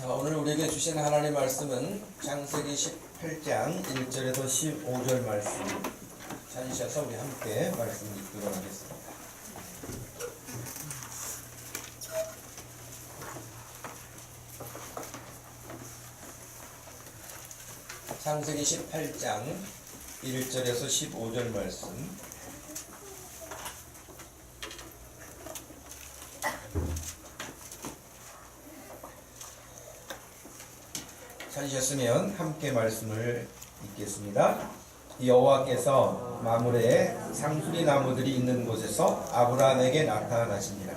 자, 오늘 우리에게 주신 하나님 말씀은 창세기 18장 1절에서 15절 말씀 찾으셔서 우리 함께 말씀 읽도록 하겠습니다. 창세기 18장 1절에서 15절 말씀 찾으셨으면 함께 말씀을 읽겠습니다. 여호와께서 마므레에 상수리 나무들이 있는 곳에서 아브라함에게 나타나시니라.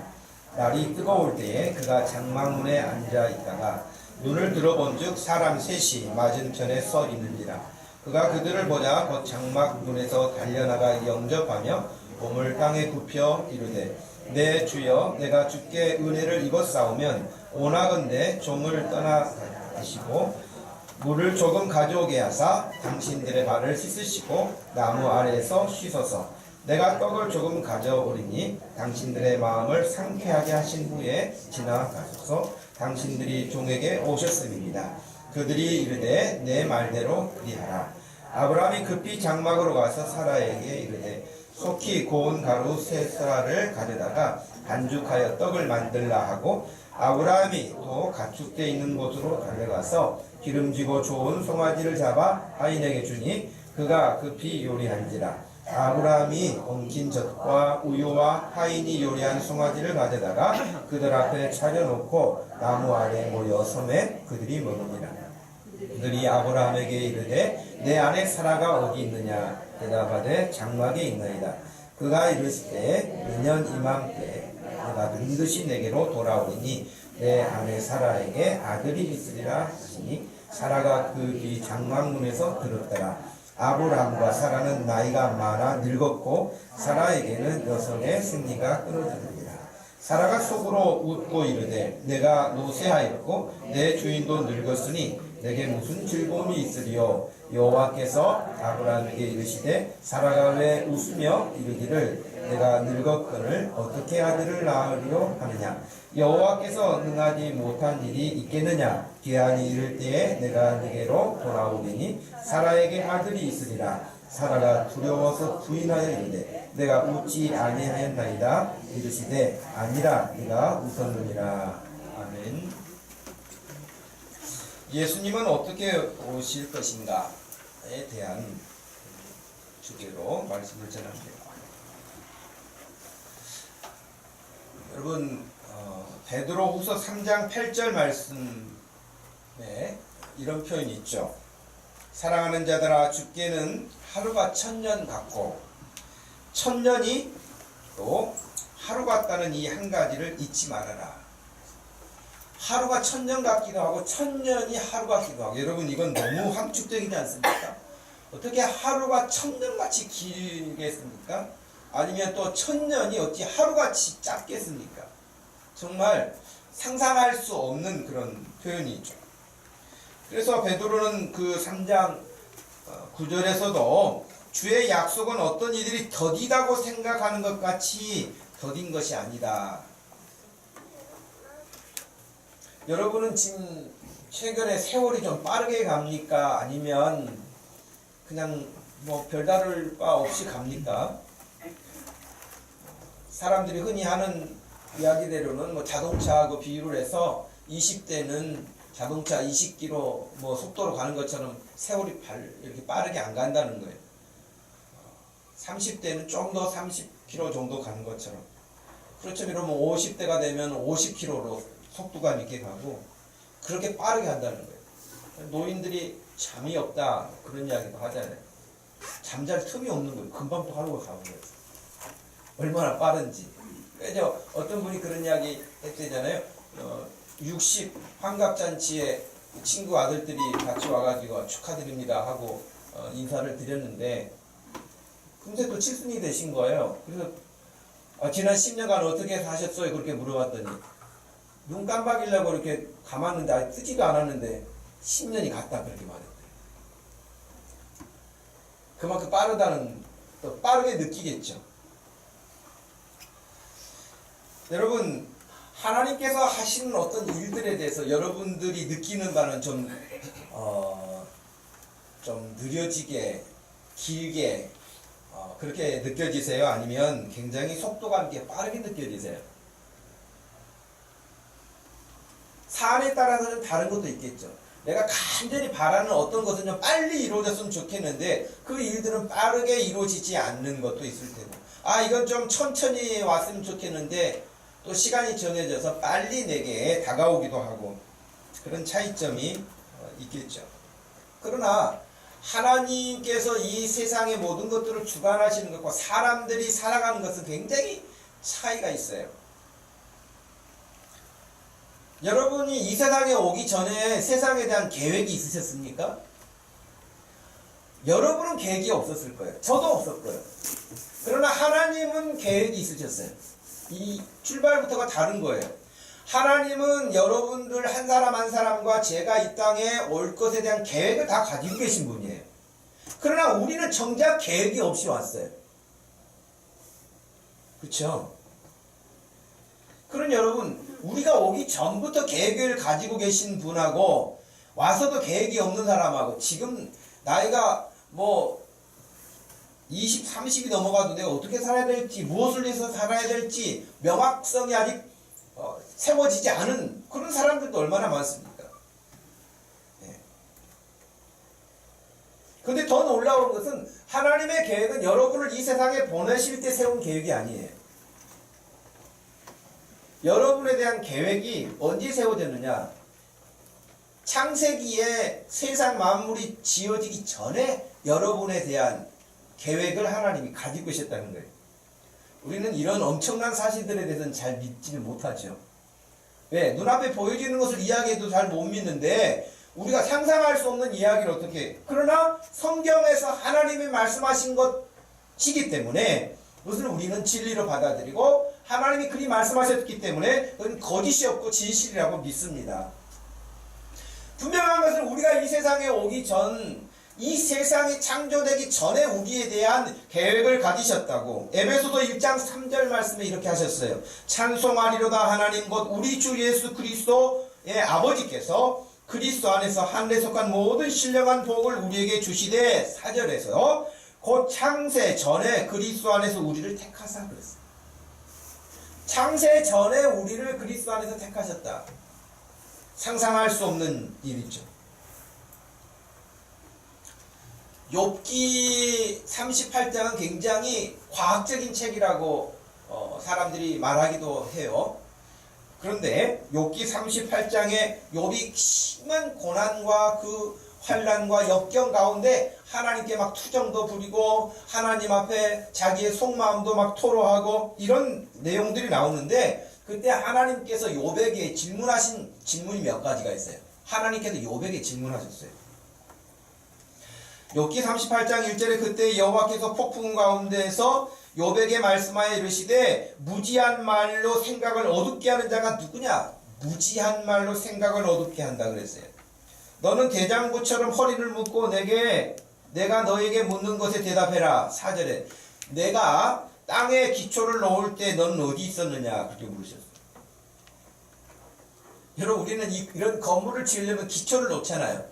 날이 뜨거울 때에 그가 장막문에 앉아 있다가 눈을 들어본즉 사람 셋이 맞은편에 서 있는지라. 그가 그들을 보자 곧 장막문에서 달려나가 영접하며 몸을 땅에 굽혀 이르되 내 주여 내가 주께 은혜를 입었사오면 원하건대 종을 떠나가시고 물을 조금 가져오게 하사 당신들의 발을 씻으시고 나무 아래에서 쉬소서. 내가 떡을 조금 가져오리니 당신들의 마음을 상쾌하게 하신 후에 지나가소서. 당신들이 종에게 오셨음입니다. 그들이 이르되 내 말대로 그리하라. 아브라함이 급히 장막으로 가서 사라에게 이르되 속히 고운 가루 세 쌀을 가져다가 반죽하여 떡을 만들라 하고 아브라함이 또 가축대 있는 곳으로 달려가서 기름지고 좋은 송아지를 잡아 하인에게 주니 그가 급히 요리한지라. 아브라함이 엉킨 젖과 우유와 하인이 요리한 송아지를 가져다가 그들 앞에 차려놓고 나무 아래 모여 섬에 그들이 먹으니라. 그들이 아브라함에게 이르되 내 아내 사라가 어디 있느냐. 대답하되 장막에 있나이다. 그가 이르시되 내년 이맘때 내가 반드시 내게로 돌아오리니 내 아내 사라에게 아들이 있으리라 하시니 사라가 그 뒤 장막문에서 들었더라. 아브라함과 사라는 나이가 많아 늙었고 사라에게는 여성의 생리가 끊어지느니라. 사라가 속으로 웃고 이르되 내가 노쇠하였고 내 주인도 늙었으니 내게 무슨 즐거움이 있으리요. 여호와께서 아브라함에게 이르시되 사라가 왜 웃으며 이르기를 내가 늙었거늘 어떻게 아들을 낳으리요 하느냐. 여호와께서 능하지 못한 일이 있겠느냐. 기한이 이를 때에 내가 네게로 돌아오리니 사라에게 아들이 있으리라. 사라가 두려워서 부인하여 이르되 내가 웃지 아니하였나이다. 이르시되 아니라 네가 웃었느니라. 아멘. 예수님은 어떻게 오실 것인가에 대한 주제로 말씀을 전합니다. 여러분, 베드로후서 3장 8절 말씀에 이런 표현이 있죠. 사랑하는 자들아 주께는 하루가 천년 같고 천년이 또 하루 같다는 이 한 가지를 잊지 말아라. 하루가 천년 같기도 하고 천년이 하루 같기도 하고. 여러분, 이건 너무 함축적이지 않습니까? 어떻게 하루가 천년같이 길겠습니까? 아니면 또 천년이 어찌 하루같이 짧겠습니까? 정말 상상할 수 없는 그런 표현이죠. 그래서 베드로는 그 3장 9절에서도 주의 약속은 어떤 이들이 더디다고 생각하는 것 같이 더딘 것이 아니다. 여러분은 지금 최근에 세월이 좀 빠르게 갑니까? 아니면 그냥 뭐 별다를 바 없이 갑니까? 사람들이 흔히 하는 이야기대로는 뭐 자동차하고 비유를 해서 20대는 자동차 20km 뭐 속도로 가는 것처럼 세월이 이렇게 빠르게 안 간다는 거예요. 30대는 좀 더 30km 정도 가는 것처럼. 그렇죠. 그러면 50대가 되면 50km로 속도가 있게 가고 그렇게 빠르게 한다는 거예요. 노인들이 잠이 없다 그런 이야기도 하잖아요. 잠잘 틈이 없는 거예요. 금방 또 하루가 가는 거예요. 얼마나 빠른지. 그래서 어떤 분이 그런 이야기 했대잖아요. 60 환갑잔치에 친구 아들들이 같이 와가지고 축하드립니다 하고 인사를 드렸는데 금세 또 칠순이 되신 거예요. 그래서 지난 10년간 어떻게 사셨어요? 그렇게 물어봤더니 눈 깜박이려고 이렇게 감았는데 아직 뜨지도 않았는데 10년이 갔다 그렇게 말했대요. 그만큼 빠르다는, 또 빠르게 느끼겠죠. 여러분, 하나님께서 하시는 어떤 일들에 대해서 여러분들이 느끼는 바는 좀 느려지게, 길게, 그렇게 느껴지세요? 아니면 굉장히 속도감 있게 빠르게 느껴지세요? 사안에 따라서는 다른 것도 있겠죠. 내가 간절히 바라는 어떤 것은 좀 빨리 이루어졌으면 좋겠는데 그 일들은 빠르게 이루어지지 않는 것도 있을 테고, 이건 좀 천천히 왔으면 좋겠는데 또 시간이 정해져서 빨리 내게 다가오기도 하고, 그런 차이점이 있겠죠. 그러나 하나님께서 이 세상의 모든 것들을 주관하시는 것과 사람들이 살아가는 것은 굉장히 차이가 있어요. 여러분이 이 세상에 오기 전에 세상에 대한 계획이 있으셨습니까? 여러분은 계획이 없었을 거예요. 저도 없었고요. 그러나 하나님은 계획이 있으셨어요. 이 출발부터가 다른 거예요. 하나님은 여러분들 한 사람 한 사람과 제가 이 땅에 올 것에 대한 계획을 다 가지고 계신 분이에요. 그러나 우리는 정작 계획이 없이 왔어요. 그렇죠? 그런 여러분, 우리가 오기 전부터 계획을 가지고 계신 분하고 와서도 계획이 없는 사람하고 지금 나이가 20, 30이 넘어가도 내가 어떻게 살아야 될지, 무엇을 위해서 살아야 될지 명확성이 아직 세워지지 않은 그런 사람들도 얼마나 많습니까? 근데 더 놀라운 것은 하나님의 계획은 여러분을 이 세상에 보내실 때 세운 계획이 아니에요. 여러분에 대한 계획이 언제 세워졌느냐? 창세기에 세상 만물이 지어지기 전에 여러분에 대한 계획을 하나님이 가지고 계셨다는 거예요. 우리는 이런 엄청난 사실들에 대해서는 잘 믿지를 못하죠. 왜? 눈앞에 보여지는 것을 이야기해도 잘 못 믿는데 우리가 상상할 수 없는 이야기를 어떻게 해? 그러나 성경에서 하나님이 말씀하신 것이기 때문에 그것을 우리는 진리로 받아들이고 하나님이 그리 말씀하셨기 때문에 그건 거짓이 없고 진실이라고 믿습니다. 분명한 것은 우리가 이 세상에 오기 전, 이 세상이 창조되기 전에 우리에 대한 계획을 가지셨다고. 에베소서 1장 3절 말씀에 이렇게 하셨어요. 찬송하리로다 하나님 곧 우리 주 예수 그리스도의 아버지께서 그리스도 안에서 하늘에 속한 모든 신령한 복을 우리에게 주시되, 4절에서 곧 창세 전에 그리스도 안에서 우리를 택하사 그랬어요. 창세 전에 우리를 그리스도 안에서 택하셨다. 상상할 수 없는 일이죠. 욥기 38장은 굉장히 과학적인 책이라고 사람들이 말하기도 해요. 그런데 욥기 38장에 욥이 심한 고난과 그 환난과 역경 가운데 하나님께 막 투정도 부리고 하나님 앞에 자기의 속마음도 막 토로하고 이런 내용들이 나오는데, 그때 하나님께서 욥에게 질문하신 질문이 몇 가지가 있어요. 하나님께서 욥에게 질문하셨어요. 욥기 38장 1절에 그때 여호와께서 폭풍 가운데에서 욥에게 말씀하여 이르시되 무지한 말로 생각을 어둡게 하는 자가 누구냐? 무지한 말로 생각을 어둡게 한다 그랬어요. 너는 대장부처럼 허리를 묶고 내가 너에게 묻는 것에 대답해라. 4절에 내가 땅에 기초를 놓을 때 너는 어디 있었느냐? 그렇게 물으셨어요. 여러분, 우리는 이런 건물을 지으려면 기초를 놓잖아요.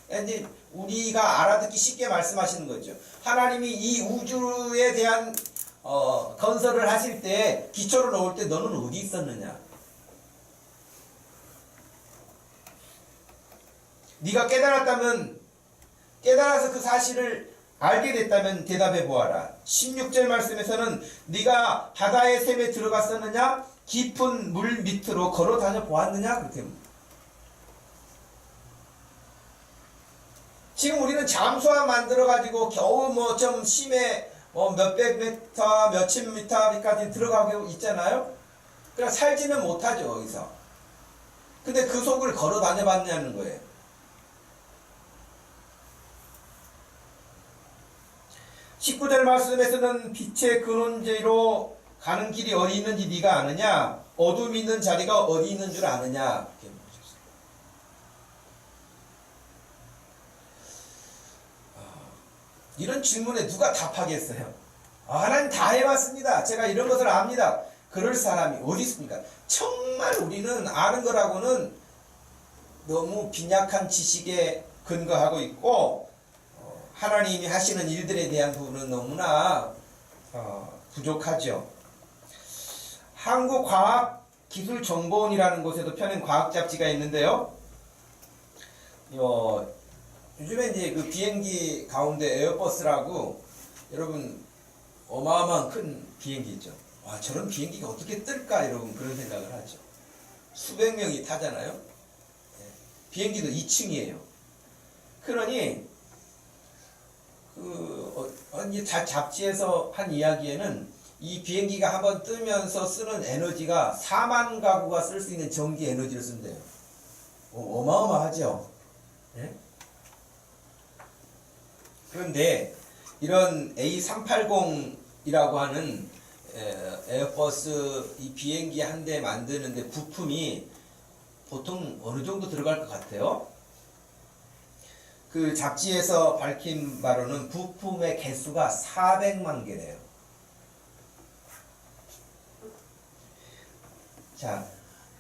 근데 우리가 알아듣기 쉽게 말씀하시는 거죠. 하나님이 이 우주에 대한 건설을 하실 때 기초를 놓을 때 너는 어디 있었느냐? 네가 깨달아서 그 사실을 알게 됐다면 대답해 보아라. 16절 말씀에서는 네가 바다의 샘에 들어갔었느냐? 깊은 물 밑으로 걸어 다녀 보았느냐? 그렇게. 지금 우리는 잠수함 만들어가지고 겨우 좀 심해 몇백 미터, 몇천 미터까지 들어가고 있잖아요? 그러니까 살지는 못하죠, 거기서. 근데 그 속을 걸어 다녀봤냐는 거예요. 19절 말씀에서는 빛의 근원지로 가는 길이 어디 있는지 네가 아느냐? 어둠이 있는 자리가 어디 있는 줄 아느냐? 이렇게 물으셨어요. 이런 질문에 누가 답하겠어요? 하나님 다 해봤습니다. 제가 이런 것을 압니다. 그럴 사람이 어디 있습니까? 정말 우리는 아는 거라고는 너무 빈약한 지식에 근거하고 있고 하나님이 하시는 일들에 대한 부분은 너무나 부족하죠. 한국과학기술정보원이라는 곳에도 펴낸 과학 잡지가 있는데요. 요즘에 이제 그 비행기 가운데 에어버스라고 여러분 어마어마한 큰 비행기 있죠. 와, 저런 비행기가 어떻게 뜰까 여러분 그런 생각을 하죠. 수백 명이 타잖아요. 비행기도 2층이에요. 그러니 잡지에서 한 이야기에는 이 비행기가 한번 뜨면서 쓰는 에너지가 4만 가구가 쓸 수 있는 전기 에너지를 쓴대요. 어마어마하죠. 예? 그런데 이런 A380이라고 하는 에어버스 이 비행기 한 대 만드는데 부품이 보통 어느 정도 들어갈 것 같아요? 그 잡지에서 밝힌 바로는 부품의 개수가 400만 개래요. 자,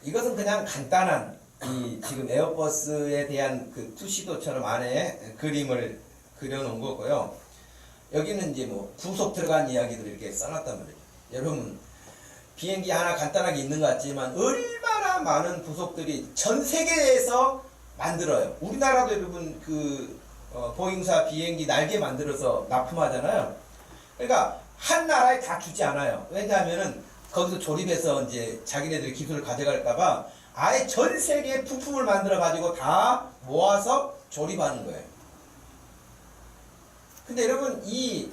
이것은 그냥 간단한 이 지금 에어버스에 대한 그 투시도처럼 안에 그림을 그려놓은 거고요. 여기는 이제 뭐 부속 들어간 이야기들 이렇게 써놨단 말이에요. 여러분 비행기 하나 간단하게 있는 것 같지만 얼마나 많은 부속들이 전 세계에서 만들어요. 우리나라도 여러분 그 보잉사 비행기 날개 만들어서 납품하잖아요. 그러니까 한 나라에 다 주지 않아요. 왜냐하면은 거기서 조립해서 이제 자기네들이 기술을 가져갈까봐 아예 전 세계에 부품을 만들어 가지고 다 모아서 조립하는 거예요. 근데 여러분 이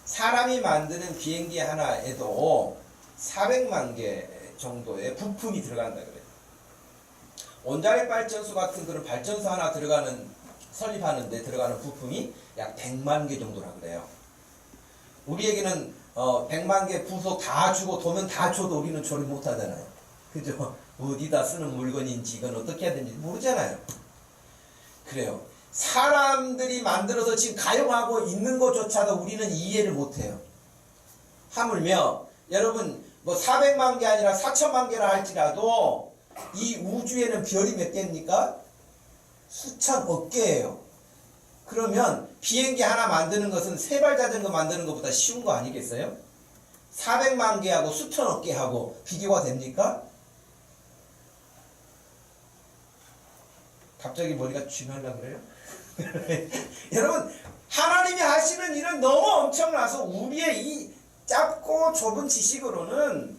사람이 만드는 비행기 하나에도 400만 개 정도의 부품이 들어간다 그래요. 원자력 발전소 같은 그런 발전소 하나 설립하는데 들어가는 부품이 약 100만 개 정도라 그래요. 우리에게는 100만 개 부속 다 주고 도면 다 줘도 우리는 조립 못 하잖아요. 그죠? 어디다 쓰는 물건인지 이건 어떻게 해야 되는지 모르잖아요. 그래요. 사람들이 만들어서 지금 가용하고 있는 것조차도 우리는 이해를 못해요. 하물며 여러분 뭐 400만 개 아니라 4천만 개라 할지라도 이 우주에는 별이 몇 개입니까? 수천억 개예요. 그러면 비행기 하나 만드는 것은 세발 자전거 만드는 것보다 쉬운 거 아니겠어요? 400만 개하고 수천억 개하고 비교가 됩니까? 갑자기 머리가 쥐날라 그래요? 여러분 하나님이 하시는 일은 너무 엄청나서 우리의 이 짧고 좁은 지식으로는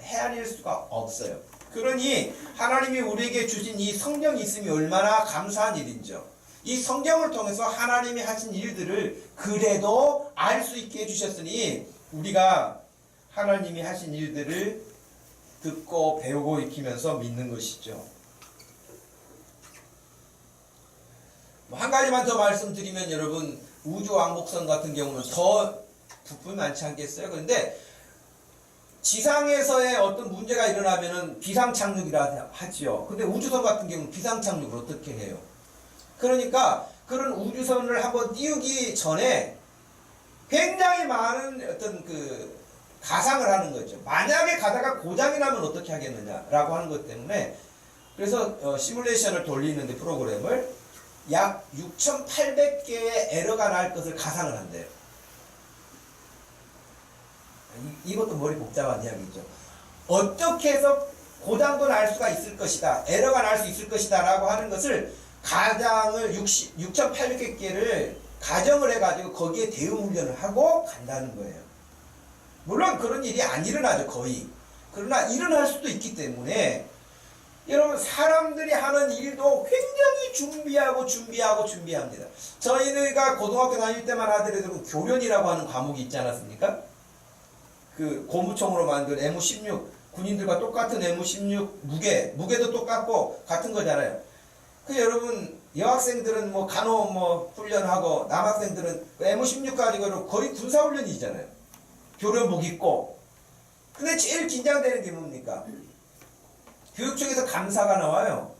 헤아릴 수가 없어요. 그러니 하나님이 우리에게 주신 이 성경이 있음이 얼마나 감사한 일인지요. 이 성경을 통해서 하나님이 하신 일들을 그래도 알 수 있게 해주셨으니 우리가 하나님이 하신 일들을 듣고 배우고 익히면서 믿는 것이죠. 한 가지만 더 말씀드리면 여러분 우주왕복선 같은 경우는 더 부품이 많지 않겠어요? 그런데 지상에서의 어떤 문제가 일어나면은 비상착륙이라 하지요. 근데 우주선 같은 경우는 비상착륙을 어떻게 해요? 그러니까 그런 우주선을 한번 띄우기 전에 굉장히 많은 어떤 그 가상을 하는 거죠. 만약에 가다가 고장이 나면 어떻게 하겠느냐라고 하는 것 때문에 그래서 시뮬레이션을 돌리는데 프로그램을 약 6,800개의 에러가 날 것을 가상을 한대요. 이것도 머리 복잡한 이야기죠. 어떻게 해서 고장도 날 수가 있을 것이다, 에러가 날 수 있을 것이다 라고 하는 것을 가장을 6,800개를 가정을 해가지고 거기에 대응 훈련을 하고 간다는 거예요. 물론 그런 일이 안 일어나죠, 거의. 그러나 일어날 수도 있기 때문에 여러분 사람들이 하는 일도 굉장히 준비합니다. 저희가 고등학교 다닐 때만 하더라도 교련이라고 하는 과목이 있지 않았습니까? 그 고무총으로 만든 M16 군인들과 똑같은 M16 무게도 똑같고 같은 거잖아요. 그 여러분 여학생들은 뭐 간호 뭐 훈련하고 남학생들은 M16 가지고 거의 군사훈련이잖아요. 교련복 입고. 근데 제일 긴장되는 게 뭡니까? 교육 쪽에서 감사가 나와요.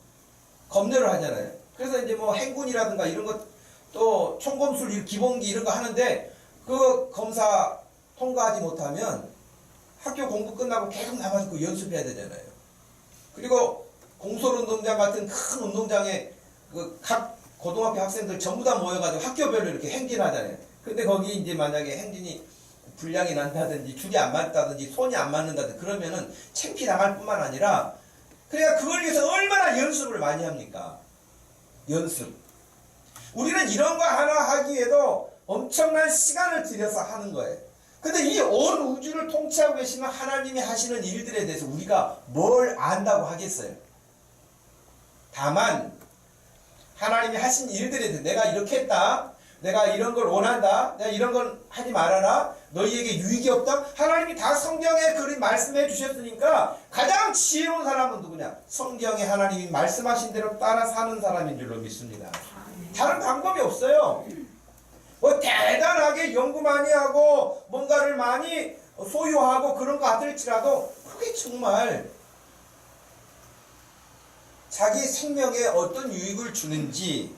검열을 하잖아요. 그래서 이제 뭐 행군이라든가 이런 것 또 총검술 기본기 이런 거 하는데 그 검사 통과하지 못하면 학교 공부 끝나고 계속 나가서 그 연습해야 되잖아요. 그리고 공설운동장 같은 큰 운동장에 그 각 고등학교 학생들 전부 다 모여가지고 학교별로 이렇게 행진하잖아요. 근데 거기 이제 만약에 행진이 불량이 난다든지 줄이 안 맞다든지 손이 안 맞는다든지 그러면은 창피 나갈 뿐만 아니라 그러니까 그걸 위해서 얼마나 연습을 많이 합니까? 연습. 우리는 이런 거 하나 하기에도 엄청난 시간을 들여서 하는 거예요. 근데 이 온 우주를 통치하고 계시는 하나님이 하시는 일들에 대해서 우리가 뭘 안다고 하겠어요? 다만 하나님이 하신 일들에 대해서 내가 이렇게 했다, 내가 이런 걸 원한다, 내가 이런 건 하지 말아라, 너희에게 유익이 없다. 하나님이 다 성경에 그런 말씀해 주셨으니까 가장 지혜로운 사람은 누구냐? 성경에 하나님이 말씀하신 대로 따라 사는 사람인 줄로 믿습니다. 다른 방법이 없어요. 뭐 대단하게 연구 많이 하고 뭔가를 많이 소유하고 그런 거 같을지라도 그게 정말 자기 생명에 어떤 유익을 주는지,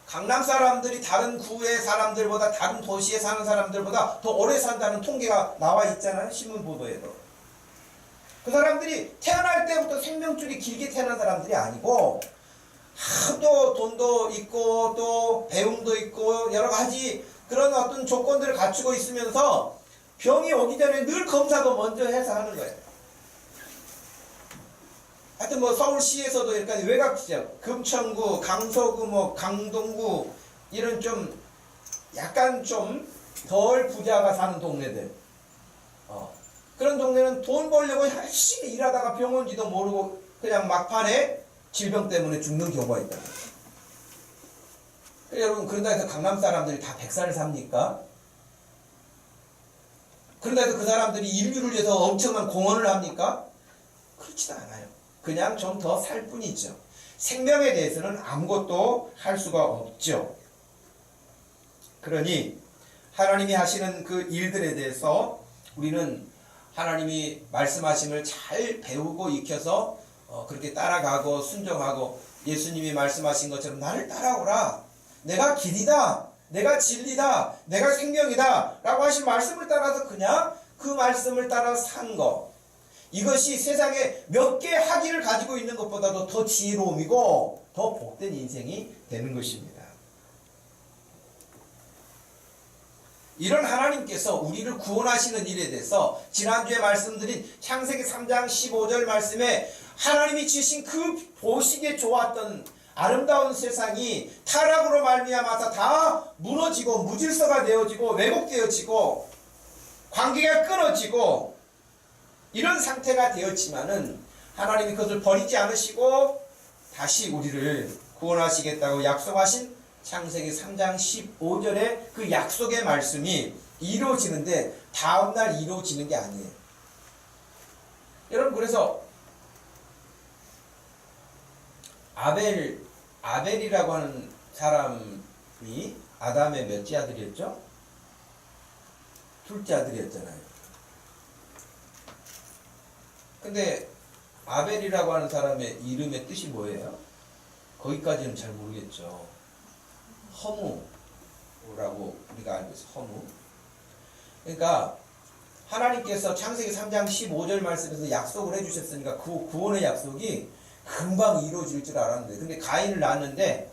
강남 사람들이 다른 구의 사람들보다, 다른 도시에 사는 사람들보다 더 오래 산다는 통계가 나와 있잖아요. 신문 보도에도. 그 사람들이 태어날 때부터 생명줄이 길게 태어난 사람들이 아니고 또 돈도 있고 또 배움도 있고 여러 가지 그런 어떤 조건들을 갖추고 있으면서 병이 오기 전에 늘 검사도 먼저 해서 하는 거예요. 하여튼 뭐 서울시에서도 이렇게 외곽지역, 금천구, 강서구, 뭐 강동구 이런 좀 약간 좀 덜 부자가 사는 동네들, 그런 동네는 돈 벌려고 열심히 일하다가 병원지도 모르고 그냥 막판에 질병 때문에 죽는 경우가 있다. 여러분, 그런다 해서 강남 사람들이 다 100살 삽니까? 그런다 해서 그 사람들이 인류를 위해서 엄청난 공헌을 합니까? 그렇지도 않아요. 그냥 좀 더 살 뿐이죠. 생명에 대해서는 아무것도 할 수가 없죠. 그러니 하나님이 하시는 그 일들에 대해서 우리는 하나님이 말씀하심을 잘 배우고 익혀서 그렇게 따라가고 순종하고, 예수님이 말씀하신 것처럼 나를 따라오라, 내가 길이다, 내가 진리다, 내가 생명이다 라고 하신 말씀을 따라서 그냥 그 말씀을 따라 산 것, 이것이 세상에 몇 개 학위를 가지고 있는 것보다도 더 지혜로움이고 더 복된 인생이 되는 것입니다. 이런 하나님께서 우리를 구원하시는 일에 대해서 지난주에 말씀드린 창세기 3장 15절 말씀에 하나님이 지으신 그 보시기에 좋았던 아름다운 세상이 타락으로 말미암아서 다 무너지고 무질서가 되어지고 왜곡되어지고 관계가 끊어지고 이런 상태가 되었지만은 하나님이 그것을 버리지 않으시고 다시 우리를 구원하시겠다고 약속하신 창세기 3장 15절의 그 약속의 말씀이 이루어지는데 다음날 이루어지는 게 아니에요. 여러분, 그래서 아벨이라고 하는 사람이 아담의 몇째 아들이었죠? 둘째 아들이었잖아요. 근데 아벨이라고 하는 사람의 이름의 뜻이 뭐예요? 거기까지는 잘 모르겠죠. 허무라고 우리가 알고 있어요. 허무. 그러니까 하나님께서 창세기 3장 15절 말씀에서 약속을 해주셨으니까 그 구원의 약속이 금방 이루어질 줄 알았는데, 근데 가인을 낳았는데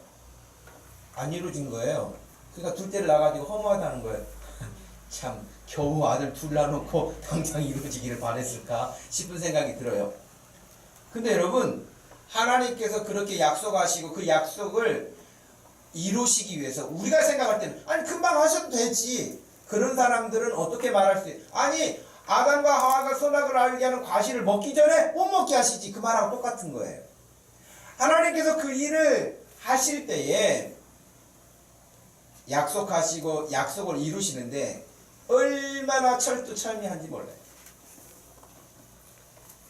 안 이루어진 거예요. 그러니까 둘째를 낳아가지고 허무하다는 거예요. 참, 겨우 아들 둘 낳아놓고 당장 이루어지기를 바랬을까 싶은 생각이 들어요. 근데 여러분, 하나님께서 그렇게 약속하시고 그 약속을 이루시기 위해서 우리가 생각할 때는 아니 금방 하셔도 되지, 그런 사람들은 어떻게 말할 수 있어요? 아니 아담과 하와가 선악을 알게 하는 과실을 먹기 전에 못 먹게 하시지, 그 말하고 똑같은 거예요. 하나님께서 그 일을 하실 때에 약속하시고 약속을 이루시는데 얼마나 철두철미한지 몰라요.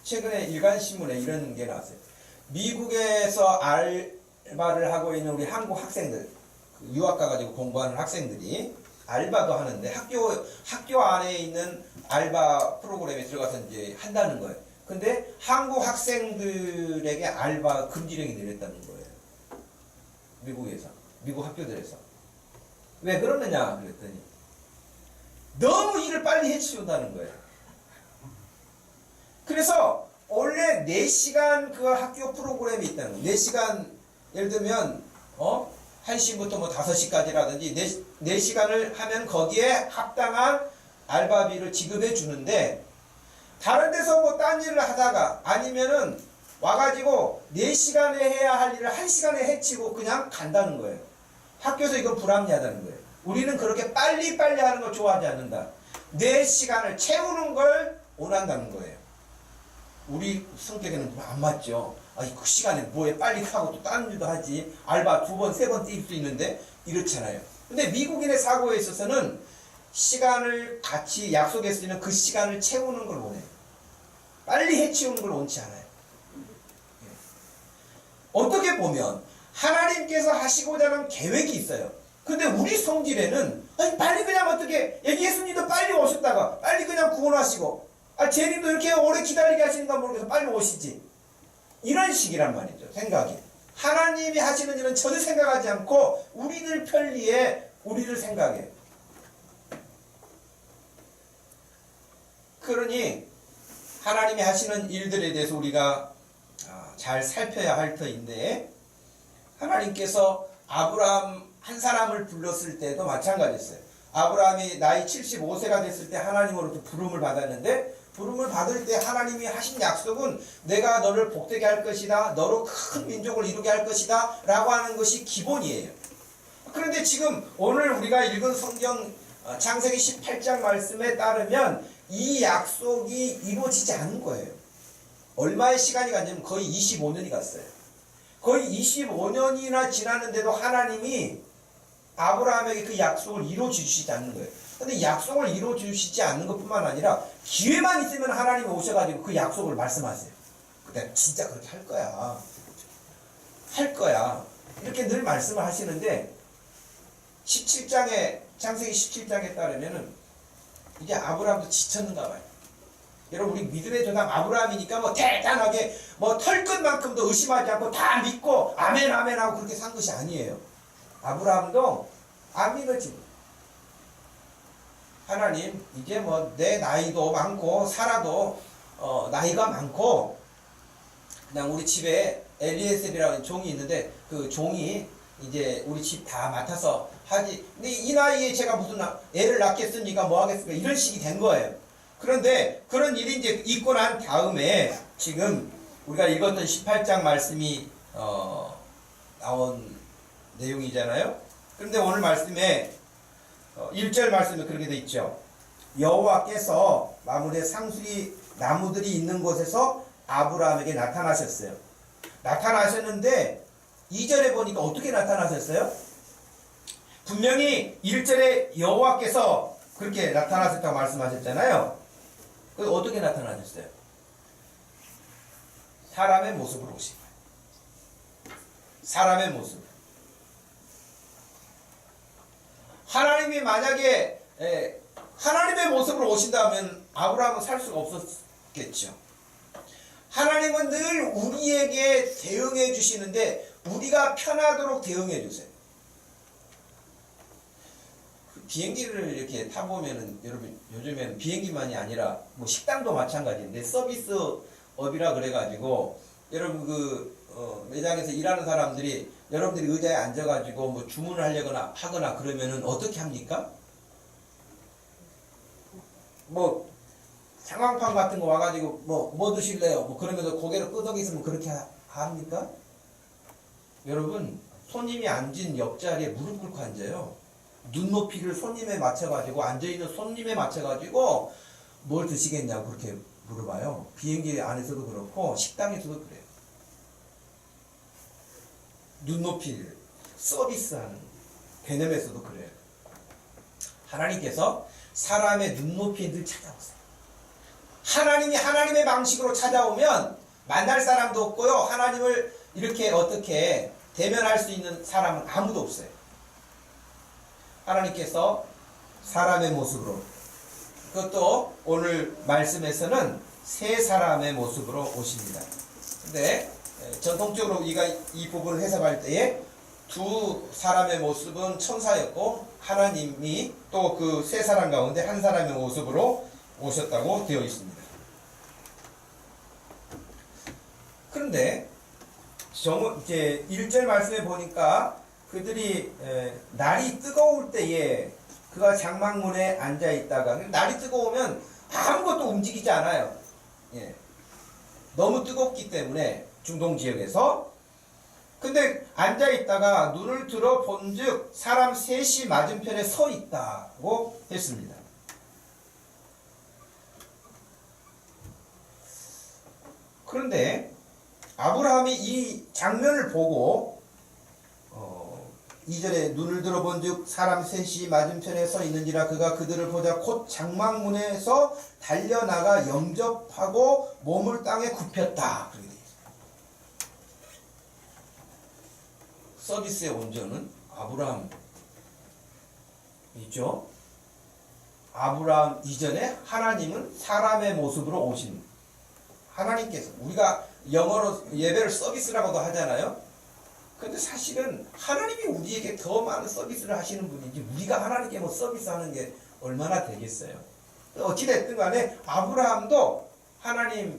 최근에 일간신문에 이런 게 나왔어요. 미국에서 알바를 하고 있는 우리 한국 학생들, 유학 가가지고 공부하는 학생들이 알바도 하는데 학교 안에 있는 알바 프로그램에 들어가서 이제 한다는 거예요. 근데 한국 학생들에게 알바 금지령이 내렸다는 거예요. 미국에서, 미국 학교들에서. 왜 그러느냐 그랬더니 너무 일을 빨리 해치운다는 거예요. 그래서 원래 4시간 그 학교 프로그램이 있다는 거예요. 4시간 예를 들면 1시부터 뭐 5시까지라든지 4시간을 하면 거기에 합당한 알바비를 지급해 주는데, 다른 데서 뭐 딴 일을 하다가 아니면은 와가지고 4시간에 해야 할 일을 1시간에 해치고 그냥 간다는 거예요. 학교에서 이건 불합리하다는 거예요. 우리는 그렇게 빨리빨리 하는 걸 좋아하지 않는다. 4시간을 채우는 걸 원한다는 거예요. 우리 성격에는 안 맞죠. 그 시간에 뭐해, 빨리 하고 또 다른 일도 하지. 알바 2번, 3번 뛸 수 있는데, 이렇잖아요. 근데 미국인의 사고에 있어서는 시간을 같이 약속했으면 그 시간을 채우는 걸 원해요. 빨리 해치우는 걸 원치 않아요. 어떻게 보면 하나님께서 하시고자 하는 계획이 있어요. 근데 우리 성질에는 빨리 그냥 어떻게, 예수님도 빨리 오셨다가 빨리 그냥 구원하시고, 제님도 이렇게 오래 기다리게 하시는가 모르겠어, 빨리 오시지. 이런 식이란 말이죠, 생각이. 하나님이 하시는 일은 전혀 생각하지 않고 우리들 편리에 우리를 생각해. 그러니 하나님이 하시는 일들에 대해서 우리가 잘 살펴야 할 터인데, 하나님께서 아브라함 한 사람을 불렀을 때도 마찬가지였어요. 아브라함이 나이 75세가 됐을 때 하나님으로부터 부름을 받았는데, 부름을 받을 때 하나님이 하신 약속은 내가 너를 복되게 할 것이다, 너로 큰 민족을 이루게 할 것이다 라고 하는 것이 기본이에요. 그런데 지금 오늘 우리가 읽은 성경 창세기 18장 말씀에 따르면 이 약속이 이루어지지 않은 거예요. 얼마의 시간이 갔냐면 거의 25년이 갔어요. 거의 25년이나 지났는데도 하나님이 아브라함에게 그 약속을 이루어주시지 않는 거예요. 근데 약속을 이루어주시지 않는 것뿐만 아니라 기회만 있으면 하나님이 오셔가지고 그 약속을 말씀하세요. 내가 진짜 그렇게 할 거야. 할 거야. 이렇게 늘 말씀을 하시는데, 17장에, 창세기 17장에 따르면은 이제 아브라함도 지쳤는가 봐요. 여러분, 우리 믿음의 조상 아브라함이니까 뭐 대단하게 뭐 털끝만큼도 의심하지 않고 다 믿고 아멘 아멘 하고 그렇게 산 것이 아니에요. 아브라함도 안 믿었지. 하나님, 이제 뭐 내 나이도 많고 살아도 나이가 많고, 그냥 우리 집에 엘리에셀이라는 종이 있는데 그 종이 이제 우리 집 다 맡아서 하지. 근데 이 나이에 제가 무슨 애를 낳겠습니까? 뭐 하겠습니까? 이런 식이 된 거예요. 그런데 그런 일이 이제 있고 난 다음에 지금 우리가 읽었던 18장 말씀이 나온 내용이잖아요. 그런데 오늘 말씀에 1절 말씀에 그렇게 돼 있죠. 여호와께서 마물의 상수리 나무들이 있는 곳에서 아브라함에게 나타나셨어요. 나타나셨는데 2절에 보니까 어떻게 나타나셨어요? 분명히 1절에 여호와께서 그렇게 나타나셨다고 말씀하셨잖아요. 그 어떻게 나타나셨어요? 사람의 모습으로 오신 거예요. 사람의 모습. 하나님이 만약에 하나님의 모습으로 오신다면 아브라함은 살 수가 없었겠죠. 하나님은 늘 우리에게 대응해 주시는데 우리가 편하도록 대응해 주세요. 비행기를 이렇게 타보면은, 여러분, 요즘에는 비행기만이 아니라 뭐 식당도 마찬가지인데 서비스업이라 그래가지고, 여러분 매장에서 일하는 사람들이 여러분들이 의자에 앉아가지고 뭐 주문을 하거나 그러면은 어떻게 합니까? 뭐 상황판 같은 거 와가지고 뭐 드실래요? 뭐 그러면서 고개를 끄덕이시면 그렇게 합니까? 여러분, 손님이 앉은 옆자리에 무릎 꿇고 앉아요. 눈높이를 손님에 맞춰가지고, 앉아있는 손님에 맞춰가지고 뭘 드시겠냐고 그렇게 물어봐요. 비행기 안에서도 그렇고 식당에서도 그래요. 눈높이를 서비스하는 개념에서도 그래요. 하나님께서 사람의 눈높이에 늘 찾아오세요. 하나님이 하나님의 방식으로 찾아오면 만날 사람도 없고요, 하나님을 이렇게 어떻게 대면할 수 있는 사람은 아무도 없어요. 하나님께서 사람의 모습으로, 그것도 오늘 말씀에서는 세 사람의 모습으로 오십니다. 근데 전통적으로 우리가 이 부분을 해석할 때에 두 사람의 모습은 천사였고, 하나님이 또 그 세 사람 가운데 한 사람의 모습으로 오셨다고 되어 있습니다. 그런데 이제 1절 말씀에 보니까 그들이 날이 뜨거울 때에 그가 장막문에 앉아 있다가, 날이 뜨거우면 아무것도 움직이지 않아요. 예. 너무 뜨겁기 때문에 중동 지역에서. 근데 앉아 있다가 눈을 들어 본즉 사람 셋이 맞은편에 서 있다고 했습니다. 그런데 아브라함이 이 장면을 보고 2절에 눈을 들어 본즉 사람 셋이 맞은편에 서 있는지라 그가 그들을 보자 곧 장막문에서 달려나가 영접하고 몸을 땅에 굽혔다. 그렇게 되어 있어요. 서비스의 온전은 아브라함이죠. 아브라함 이전에 하나님은 사람의 모습으로 오신, 하나님께서, 우리가 영어로 예배를 서비스라고도 하잖아요. 근데 사실은 하나님이 우리에게 더 많은 서비스를 하시는 분이지 우리가 하나님께 뭐 서비스하는 게 얼마나 되겠어요. 어찌됐든 간에 아브라함도 하나님을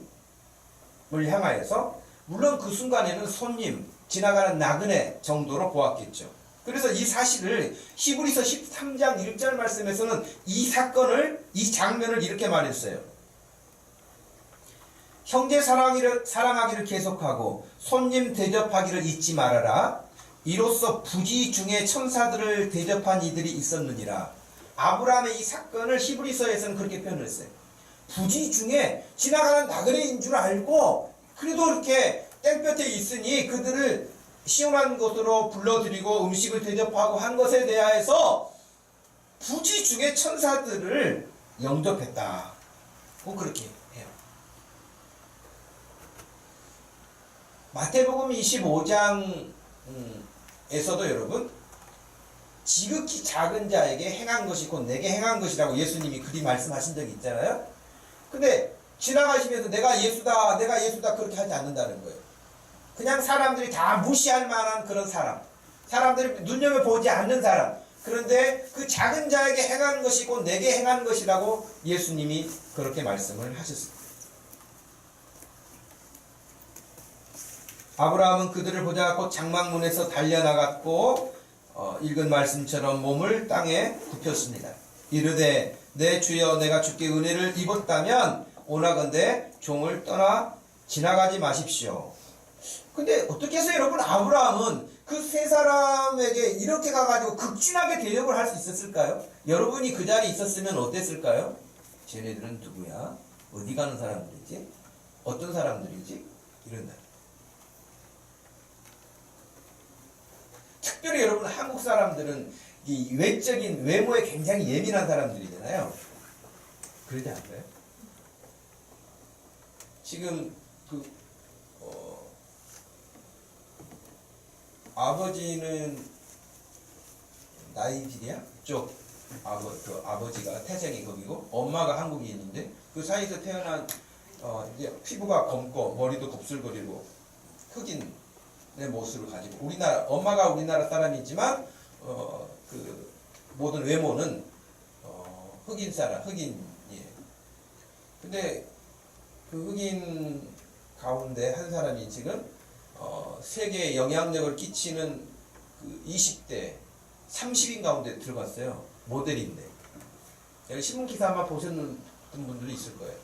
향하여서, 물론 그 순간에는 손님, 지나가는 나그네 정도로 보았겠죠. 그래서 이 사실을 히브리서 13장 1절 말씀에서는 이 사건을, 이 장면을 이렇게 말했어요. 형제 사랑하기를 계속하고 손님 대접하기를 잊지 말아라. 이로써 부지 중에 천사들을 대접한 이들이 있었느니라. 아브라함의 이 사건을 히브리서에서는 그렇게 표현을 했어요. 부지 중에 지나가는 나그네인 줄 알고 그래도 이렇게 땡볕에 있으니 그들을 시원한 곳으로 불러들이고 음식을 대접하고 한 것에 대하여서 부지 중에 천사들을 영접했다. 그렇게 해요. 마태복음 25장에서도 여러분, 지극히 작은 자에게 행한 것이 곧 내게 행한 것이라고 예수님이 그리 말씀하신 적이 있잖아요. 근데 지나가시면서 내가 예수다 그렇게 하지 않는다는 거예요. 그냥 사람들이 다 무시할 만한 그런 사람, 사람들이 눈여겨보지 않는 사람, 그런데 그 작은 자에게 행한 것이 곧 내게 행한 것이라고 예수님이 그렇게 말씀을 하셨습니다. 아브라함은 그들을 보자 곧 장막문에서 달려나갔고 읽은 말씀처럼 몸을 땅에 굽혔습니다. 이르되 내 주여 내가 주께 은혜를 입었다면 오나건대 종을 떠나 지나가지 마십시오. 근데 어떻게 해서 여러분 아브라함은 그 세 사람에게 이렇게 가가지고 극진하게 대접을 할 수 있었을까요? 여러분이 그 자리에 있었으면 어땠을까요? 쟤네들은 누구야? 어디 가는 사람들이지? 어떤 사람들이지? 이런다. 특별히 여러분 한국 사람들은 이 외적인 외모에 굉장히 예민한 사람들이잖아요. 그러지 않나요? 지금 아버지는 나이지리아 쪽 아버지가 태생이 거기고 엄마가 한국인인데 그 사이에서 태어난 이제 피부가 검고 머리도 곱슬거리고 흑인의 모습을 가지고 엄마가 우리나라 사람이지만 그 모든 외모는 흑인이에요. 근데 그 흑인 가운데 한 사람이 지금 세계에 영향력을 끼치는 그 20대 30인 가운데 들어갔어요. 모델인데. 여기 신문기사 아마 보셨는 분들도 있을 거예요.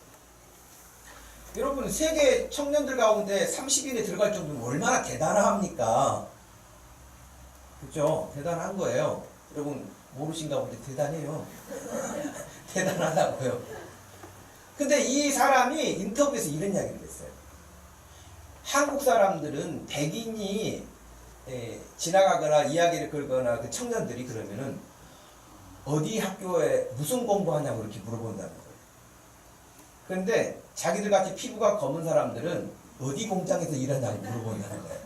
여러분 세계 청년들 가운데 30인에 들어갈 정도면 얼마나 대단합니까? 그렇죠? 대단한 거예요. 여러분 모르신가 본데 대단해요. 대단하다고요. 근데 이 사람이 인터뷰에서 이런 이야기를 했어요. 한국 사람들은 백인이 지나가거나 이야기를 걸거나 그 청년들이 그러면은 어디 학교에 무슨 공부하냐고 이렇게 물어본다는 거예요. 그런데 자기들 같이 피부가 검은 사람들은 어디 공장에서 일하냐고 물어본다는 거예요.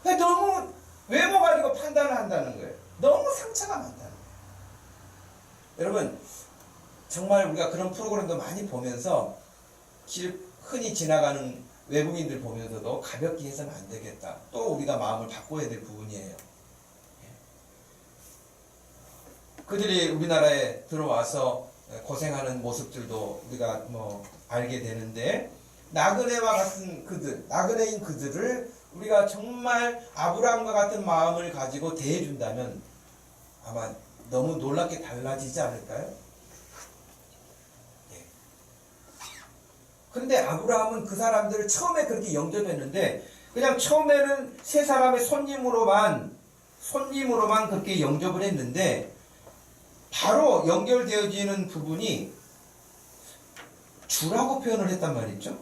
그러니까 너무 외모 가지고 판단을 한다는 거예요. 너무 상처가 많다는 거예요. 여러분 정말 우리가 그런 프로그램도 많이 보면서 흔히 지나가는 외국인들 보면서도 가볍게 해서는 안 되겠다. 또 우리가 마음을 바꿔야 될 부분이에요. 그들이 우리나라에 들어와서 고생하는 모습들도 우리가 알게 되는데 나그네와 같은 그들, 나그네인 그들을 우리가 정말 아브라함과 같은 마음을 가지고 대해준다면 아마 너무 놀랍게 달라지지 않을까요? 예. 그런데 아브라함은 그 사람들을 처음에 그렇게 영접했는데 그냥 처음에는 세 사람의 손님으로만 그렇게 영접을 했는데 바로 연결되어지는 부분이 주라고 표현을 했단 말이죠.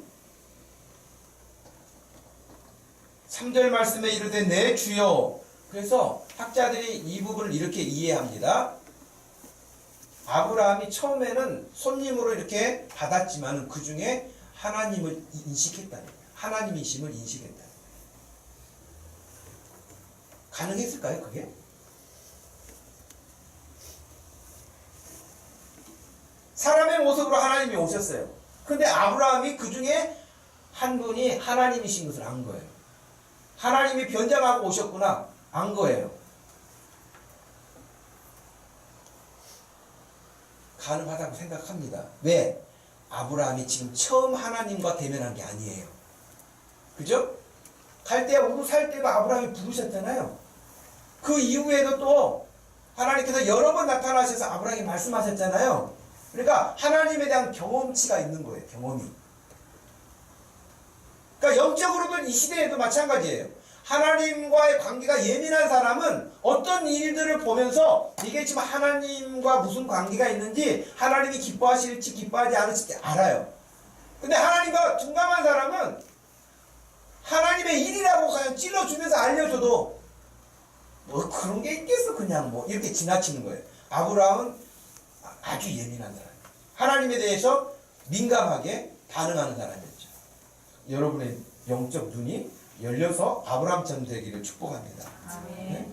3절 말씀에 이르되 내 주여. 그래서 학자들이 이 부분을 이렇게 이해합니다. 아브라함이 처음에는 손님으로 이렇게 받았지만 그 중에 하나님을 인식했다는 거예요. 하나님이심을 인식했다. 가능했을까요, 그게? 사람의 모습으로 하나님이 오셨어요. 근데 아브라함이 그 중에 한 분이 하나님이신 것을 안 거예요. 하나님이 변장하고 오셨구나, 안 거예요. 가능하다고 생각합니다. 왜? 아브라함이 지금 처음 하나님과 대면한 게 아니에요. 그죠? 갈대아 우르 살 때도 아브라함이 부르셨잖아요. 그 이후에도 또 하나님께서 여러 번 나타나셔서 아브라함이 말씀하셨잖아요. 그러니까 하나님에 대한 경험치가 있는 거예요. 경험이. 그러니까 영적으로도 이 시대에도 마찬가지예요. 하나님과의 관계가 예민한 사람은 어떤 일들을 보면서 이게 지금 하나님과 무슨 관계가 있는지 하나님이 기뻐하실지 기뻐하지 않을지 알아요. 근데 하나님과 둔감한 사람은 하나님의 일이라고 그냥 찔러주면서 알려줘도 뭐 그런 게 있겠어 그냥 뭐 이렇게 지나치는 거예요. 아브라함은 아주 예민한 사람이에요. 하나님에 대해서 민감하게 반응하는 사람이었죠. 여러분의 영적 눈이 열려서 아브라함처럼 되기를 축복합니다. 네?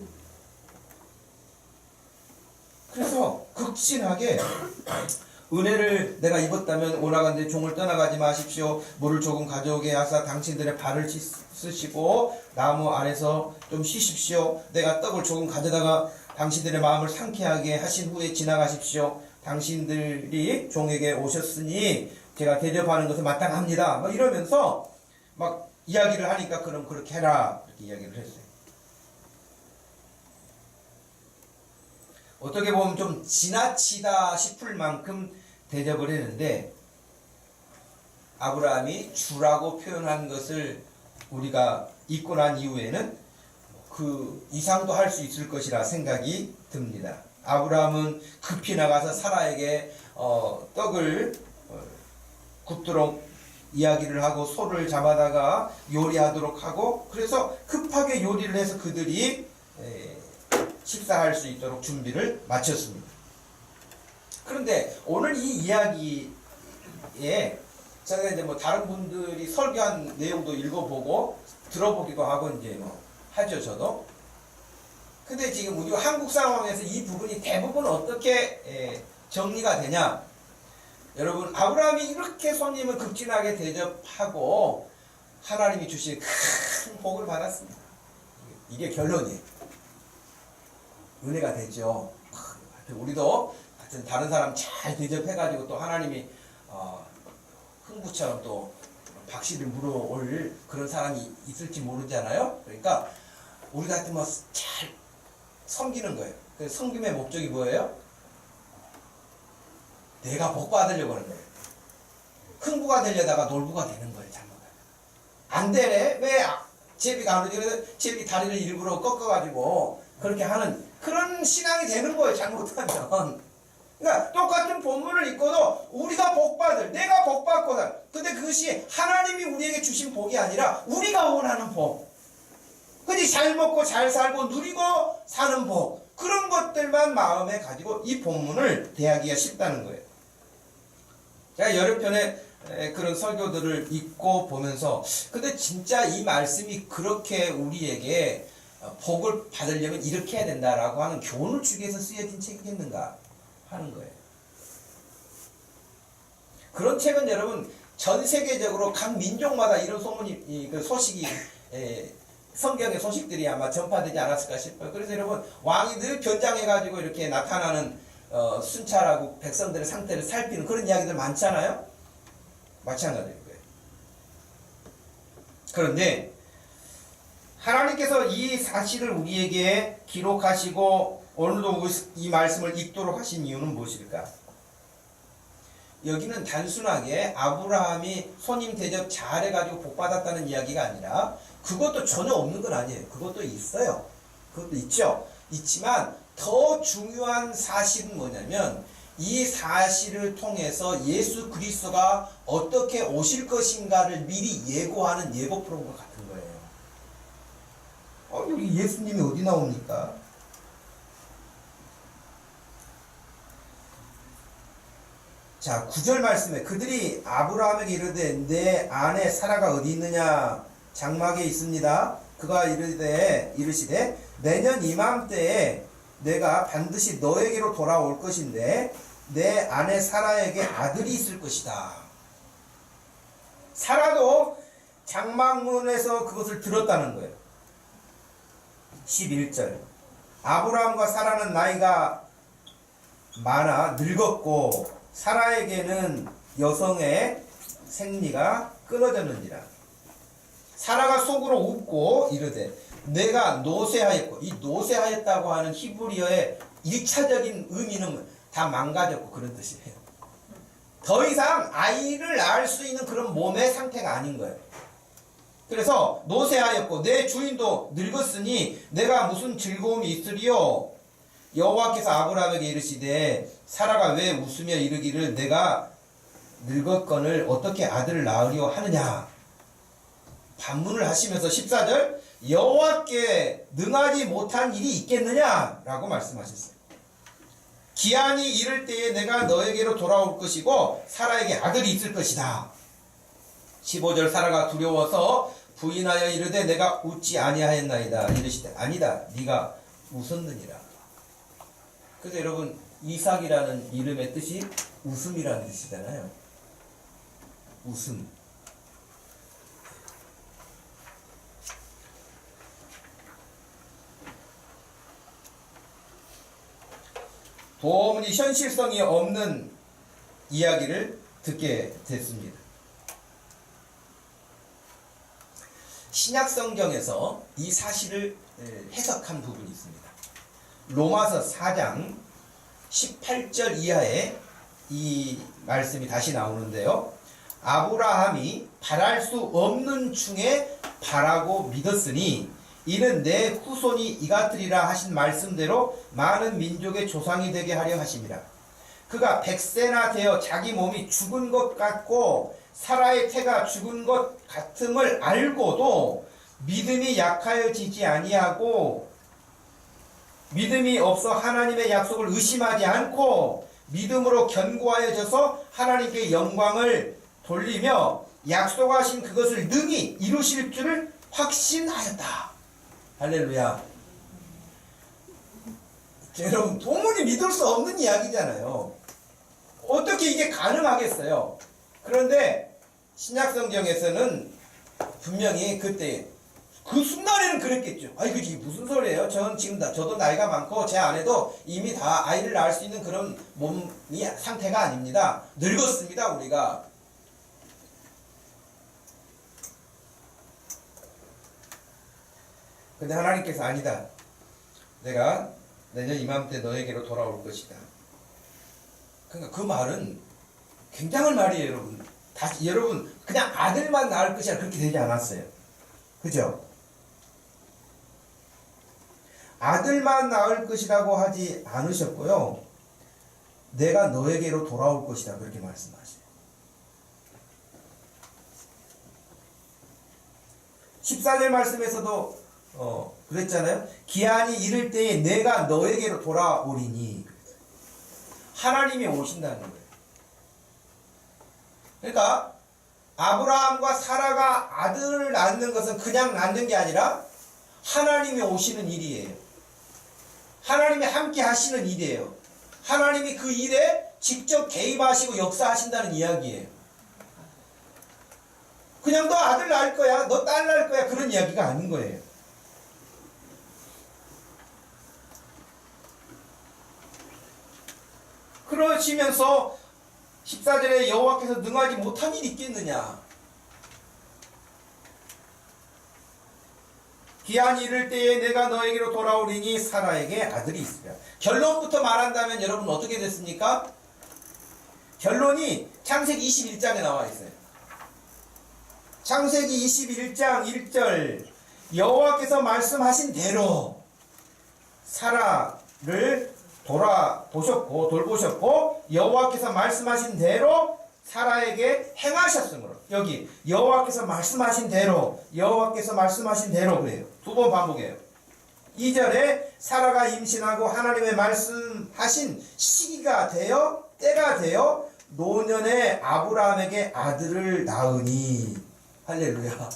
그래서 극진하게 은혜를 내가 입었다면 오라간데 종을 떠나가지 마십시오. 물을 조금 가져오게 하사 당신들의 발을 씻으시고 나무 안에서 좀 쉬십시오. 내가 떡을 조금 가져다가 당신들의 마음을 상쾌하게 하신 후에 지나가십시오. 당신들이 종에게 오셨으니 제가 대접하는 것은 마땅합니다. 막 이러면서 막 이야기를 하니까 그럼 그렇게 해라 이렇게 이야기를 했어요. 어떻게 보면 좀 지나치다 싶을 만큼 대접을 했는데 아브라함이 주라고 표현한 것을 우리가 읽고 난 이후에는 그 이상도 할 수 있을 것이라 생각이 듭니다. 아브라함은 급히 나가서 사라에게 떡을 굽도록 이야기를 하고 소를 잡아다가 요리하도록 하고 그래서 급하게 요리를 해서 그들이 식사할 수 있도록 준비를 마쳤습니다. 그런데 오늘 이 이야기에 제가 이제 뭐 다른 분들이 설교한 내용도 읽어보고 들어보기도 하고 이제 뭐 하죠 저도. 근데 지금 우리가 한국 상황에서 이 부분이 대부분 어떻게 정리가 되냐? 여러분 아브라함이 이렇게 손님을 극진하게 대접하고 하나님이 주신 큰 복을 받았습니다. 이게 결론이에요. 은혜가 되죠. 우리도 하여튼 다른 사람 잘 대접해가지고 또 하나님이 흥부처럼 또 박씨를 물어올 그런 사람이 있을지 모르잖아요. 그러니까 우리가 하여튼 뭐 잘 섬기는 거예요. 그 섬김의 목적이 뭐예요? 내가 복 받으려고 하는 거예요. 흥부가 되려다가 놀부가 되는 거예요. 잘못하면. 안 되네? 왜 제비가 안 오지? 그래서 제비 다리를 일부러 꺾어가지고 그렇게 하는 그런 신앙이 되는 거예요. 잘못하면. 그러니까 똑같은 본문을 읽고도 우리가 복받을, 내가 복받거든. 근데 그것이 하나님이 우리에게 주신 복이 아니라 우리가 원하는 복. 그지 잘 먹고 잘 살고 누리고 사는 복. 그런 것들만 마음에 가지고 이 본문을 대하기가 쉽다는 거예요. 제가 여러 편의 그런 설교들을 읽고 보면서 근데 진짜 이 말씀이 그렇게 우리에게 복을 받으려면 이렇게 해야 된다라고 하는 교훈을 주기 위해서 쓰여진 책이겠는가 하는 거예요. 그런 책은 여러분 전 세계적으로 각 민족마다 이런 소문이 그 소식이 성경의 소식들이 아마 전파되지 않았을까 싶어요. 그래서 여러분 왕이 늘 변장해가지고 이렇게 나타나는 순찰하고 백성들의 상태를 살피는 그런 이야기들 많잖아요. 마찬가지일 거예요. 그런데 하나님께서 이 사실을 우리에게 기록하시고 오늘도 이 말씀을 읽도록 하신 이유는 무엇일까? 여기는 단순하게 아브라함이 손님 대접 잘해가지고 복받았다는 이야기가 아니라, 그것도 전혀 없는 건 아니에요. 그것도 있어요. 그것도 있죠. 있지만 더 중요한 사실은 뭐냐면, 이 사실을 통해서 예수 그리스도가 어떻게 오실 것인가를 미리 예고하는 예고 프로그램 같은 거예요. 여기 예수님이 어디 나옵니까? 자, 9절 말씀에 그들이 아브라함에게 이르되 내 아내 사라가 어디 있느냐? 장막에 있습니다. 그가 이르시되 내년 이맘때에 내가 반드시 너에게로 돌아올 것인데 내 아내 사라에게 아들이 있을 것이다. 사라도 장막문에서 그것을 들었다는 거예요. 11절 아브라함과 사라는 나이가 많아 늙었고 사라에게는 여성의 생리가 끊어졌느니라. 사라가 속으로 웃고 이르되 내가 노쇠하였고, 이 노쇠하였다고 하는 히브리어의 1차적인 의미는 다 망가졌고 그런 뜻이에요. 더 이상 아이를 낳을 수 있는 그런 몸의 상태가 아닌 거예요. 그래서 노쇠하였고 내 주인도 늙었으니 내가 무슨 즐거움이 있으리요? 여호와께서 아브라함에게 이르시되 사라가 왜 웃으며 이르기를 내가 늙었거늘 어떻게 아들을 낳으려 하느냐? 반문을 하시면서 14절 여호와께 능하지 못한 일이 있겠느냐? 라고 말씀하셨어요. 기한이 이를 때에 내가 너에게로 돌아올 것이고 사라에게 아들이 있을 것이다. 15절 사라가 두려워서 부인하여 이르되 내가 웃지 아니하였나이다. 이르시되 아니다 네가 웃었느니라. 그래서 여러분 이삭이라는 이름의 뜻이 웃음이라는 뜻이잖아요. 웃음. 도무지 현실성이 없는 이야기를 듣게 됐습니다. 신약 성경에서 이 사실을 해석한 부분이 있습니다. 로마서 4장 18절 이하에 이 말씀이 다시 나오는데요. 아브라함이 바랄 수 없는 중에 바라고 믿었으니 이는 내 후손이 이같으리라 하신 말씀대로 많은 민족의 조상이 되게 하려 하심이라. 그가 100세나 되어 자기 몸이 죽은 것 같고 사라의 태가 죽은 것 같음을 알고도 믿음이 약하여지지 아니하고 믿음이 없어 하나님의 약속을 의심하지 않고 믿음으로 견고하여져서 하나님께 영광을 돌리며 약속하신 그것을 능히 이루실 줄을 확신하였다. 할렐루야. 여러분 도무지 믿을 수 없는 이야기잖아요. 어떻게 이게 가능하겠어요? 그런데 신약성경에서는 분명히 그때 그 순간에는 그랬겠죠. 아이 그게 무슨 소리예요? 저는 지금 저도 나이가 많고 제 아내도 이미 다 아이를 낳을 수 있는 그런 몸이 상태가 아닙니다. 늙었습니다 우리가. 근데 하나님께서 아니다. 내가 내년 이맘때 너에게로 돌아올 것이다. 그러니까 그 말은 굉장한 말이에요, 여러분. 다시 여러분 그냥 아들만 낳을 것이라 그렇게 되지 않았어요. 그죠? 아들만 낳을 것이라고 하지 않으셨고요. 내가 너에게로 돌아올 것이다 그렇게 말씀하세요. 14절 말씀에서도 그랬잖아요. 기한이 이를 때에 내가 너에게로 돌아오리니. 하나님이 오신다는 거예요. 그러니까 아브라함과 사라가 아들을 낳는 것은 그냥 낳는 게 아니라 하나님이 오시는 일이에요. 하나님이 함께 하시는 일이에요. 하나님이 그 일에 직접 개입하시고 역사하신다는 이야기예요. 그냥 너 아들 낳을 거야, 너 딸 낳을 거야 그런 이야기가 아닌 거예요. 그러시면서 14절에 여호와께서 능하지 못한 일이 있겠느냐. 기한이 이를 때에 내가 너에게로 돌아오리니 사라에게 아들이 있으리라. 결론부터 말한다면 여러분 어떻게 됐습니까? 결론이 창세기 21장에 나와 있어요. 창세기 21장 1절 여호와께서 말씀하신 대로 사라를 돌보셨고 여호와께서 말씀하신 대로 사라에게 행하셨으므로 여기 여호와께서 말씀하신 대로 그래요. 두 번 반복해요. 2절에 사라가 임신하고 하나님의 말씀하신 시기가 되어 때가 되어 노년에 아브라함에게 아들을 낳으니 할렐루야.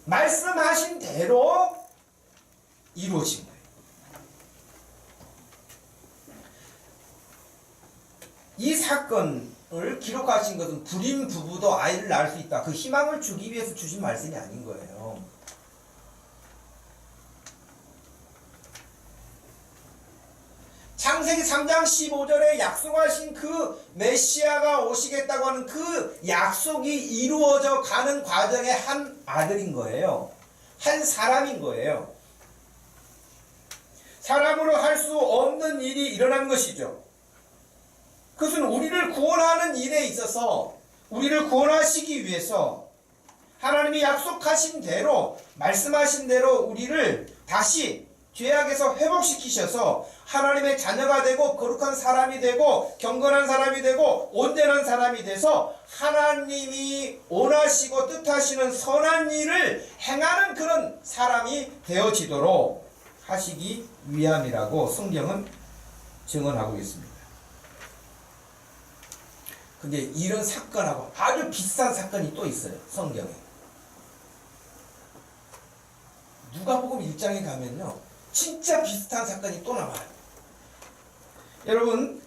말씀하신 대로 이루어진 거예요. 이 사건을 기록하신 것은 불임 부부도 아이를 낳을 수 있다. 그 희망을 주기 위해서 주신 말씀이 아닌 거예요. 창세기 3장 15절에 약속하신 그 메시아가 오시겠다고 하는 그 약속이 이루어져 가는 과정의 한 아들인 거예요. 한 사람인 거예요. 사람으로 할 수 없는 일이 일어난 것이죠. 그것은 우리를 구원하는 일에 있어서 우리를 구원하시기 위해서 하나님이 약속하신 대로 말씀하신 대로 우리를 다시 죄악에서 회복시키셔서 하나님의 자녀가 되고 거룩한 사람이 되고 경건한 사람이 되고 온전한 사람이 돼서 하나님이 원하시고 뜻하시는 선한 일을 행하는 그런 사람이 되어지도록 하시기 위함이라고 성경은 증언하고 있습니다. 근데 이런 사건하고 아주 비슷한 사건이 또 있어요. 성경에. 누가복음 1장에 가면요. 진짜 비슷한 사건이 또 나와요. 여러분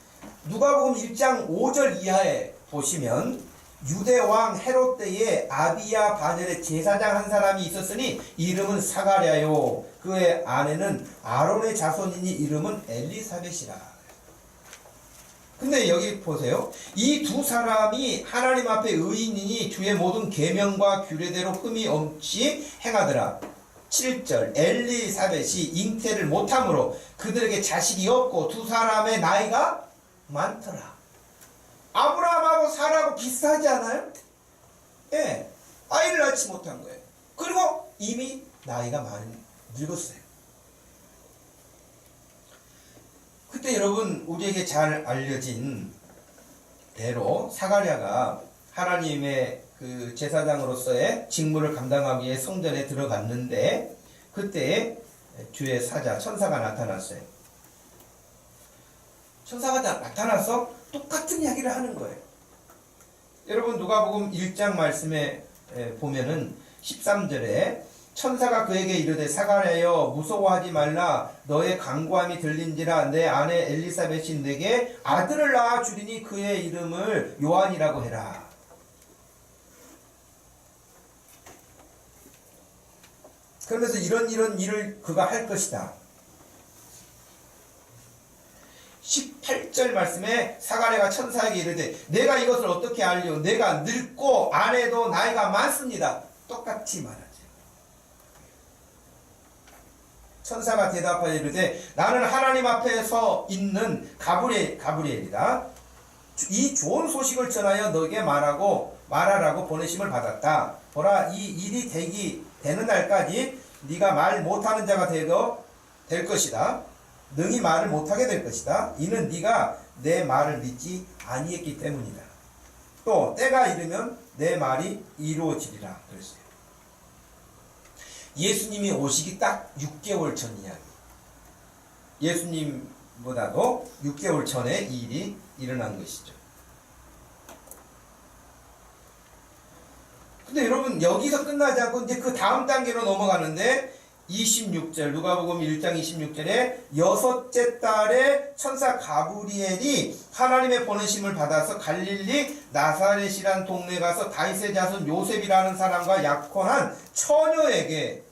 누가복음 1장 5절 이하에 보시면 유대왕 헤롯 때에 아비야 반열에 제사장 한 사람이 있었으니 이름은 사가랴요 그의 아내는 아론의 자손이니 이름은 엘리사벳이라. 근데 여기 보세요. 이 두 사람이 하나님 앞에 의인이니 주의 모든 계명과 규례대로 흠이 없이 행하더라. 7절 엘리사벳이 잉태를 못함으로 그들에게 자식이 없고 두 사람의 나이가 많더라. 아브라함하고 사라하고 비슷하지 않아요? 예, 아이를 낳지 못한 거예요. 그리고 이미 나이가 많이 늙었어요. 그때 여러분 우리에게 잘 알려진 대로 사가랴가 하나님의 그 제사장으로서의 직무를 감당하기 위해 성전에 들어갔는데 그때 주의 사자 천사가 나타났어요. 천사가 나타나서 똑같은 이야기를 하는 거예요. 여러분 누가복음 1장 말씀에 보면은 13절에 천사가 그에게 이르되 사가랴여 무서워하지 말라 너의 간구함이 들린지라 내 아내 엘리사벳이 내게 아들을 낳아 주리니 그의 이름을 요한이라고 해라. 그러면서 이런 일을 그가 할 것이다. 18절 말씀에 사가랴가 천사에게 이르되 내가 이것을 어떻게 알리오 내가 늙고 아내도 나이가 많습니다. 똑같이 말하죠. 천사가 대답하여 이르되 나는 하나님 앞에 서 있는 가브리엘이다. 이 좋은 소식을 전하여 너에게 말하라고 보내심을 받았다. 보라 이 일이 되는 날까지 네가 말 못하는 자가 될 것이다. 능히 말을 못하게 될 것이다. 이는 네가 내 말을 믿지 아니했기 때문이다. 또 때가 이르면 내 말이 이루어지리라 그랬어요. 예수님이 오시기 딱 6개월 전 이야기. 예수님보다도 6개월 전에 이 일이 일어난 것이죠. 근데 여러분 여기서 끝나지 않고 이제 그 다음 단계로 넘어가는데 26절 누가복음 1장 26절에 여섯째 달에 천사 가브리엘이 하나님의 보내심을 받아서 갈릴리 나사렛이란 동네에 가서 다윗의 자손 요셉이라는 사람과 약혼한 처녀에게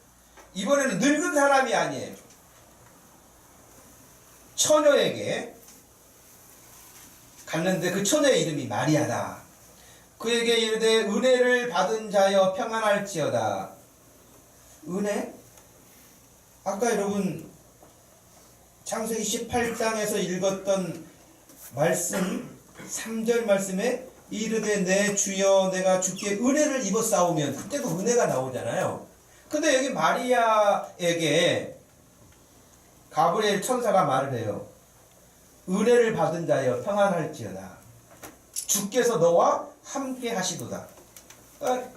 이번에는 늙은 사람이 아니에요. 처녀에게 갔는데 그 처녀의 이름이 마리아다. 그에게 이르되 은혜를 받은 자여 평안할지어다. 은혜? 아까 여러분 창세기 18장에서 읽었던 말씀 3절 말씀에 이르되 내 주여 내가 주께 은혜를 입었사오면, 그때도 은혜가 나오잖아요. 근데 여기 마리아에게 가브리엘 천사가 말을 해요. 은혜를 받은 자여 평안할지어다. 주께서 너와 함께 하시도다.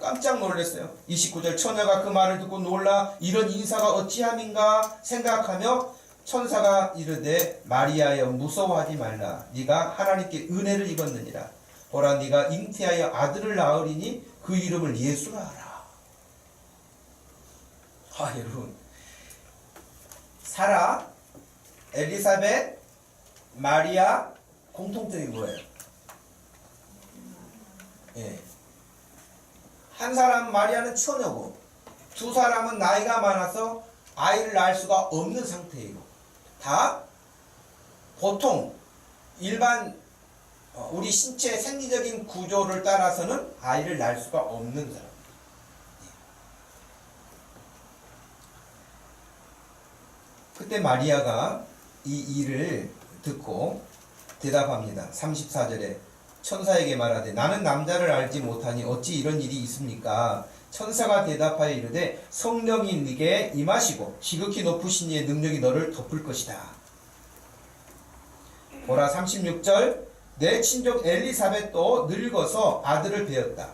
깜짝 놀랐어요. 29절 처녀가 그 말을 듣고 놀라 이런 인사가 어찌함인가 생각하며 천사가 이르되 마리아여 무서워하지 말라. 네가 하나님께 은혜를 입었느니라. 보라 네가 잉태하여 아들을 낳으리니 그 이름을 예수라 하라. 여러분, 사라, 엘리사벳, 마리아 공통점이 뭐예요? 한 사람 마리아는 처녀고, 두 사람은 나이가 많아서 아이를 낳을 수가 없는 상태이고, 다 보통 일반 우리 신체 생리적인 구조를 따라서는 아이를 낳을 수가 없는 사람. 그때 마리아가 이 일을 듣고 대답합니다. 34절에 천사에게 말하되 나는 남자를 알지 못하니 어찌 이런 일이 있습니까? 천사가 대답하여 이르되 성령이 네게 임하시고 지극히 높으신 이의 능력이 너를 덮을 것이다. 보라 36절 내 친족 엘리사벳도 늙어서 아들을 배었다.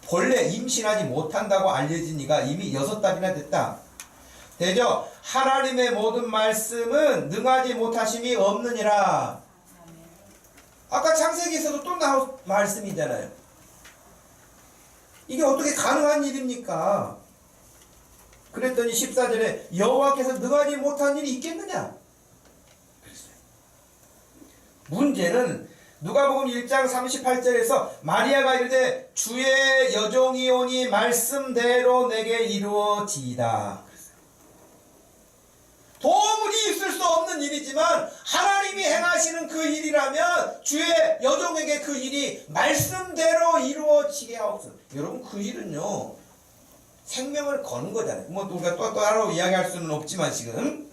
본래 임신하지 못한다고 알려진 이가 이미 6달이나 됐다. 대저 하나님의 모든 말씀은 능하지 못하심이 없느니라. 아까 창세기에서도 또 나온 말씀이잖아요. 이게 어떻게 가능한 일입니까? 그랬더니 14절에 여호와께서 능하지 못한 일이 있겠느냐? 그랬어요. 문제는 누가복음 1장 38절에서 마리아가 이르되 주의 여종이 오니 말씀대로 내게 이루어지이다. 도무지 있을 수 없는 일이지만 하나님이 행하시는 그 일이라면 주의 여종에게 그 일이 말씀대로 이루어지게 하옵소서. 여러분, 그 일은요 생명을 거는 거잖아요. 뭐 우리가 또 따로 이야기할 수는 없지만 지금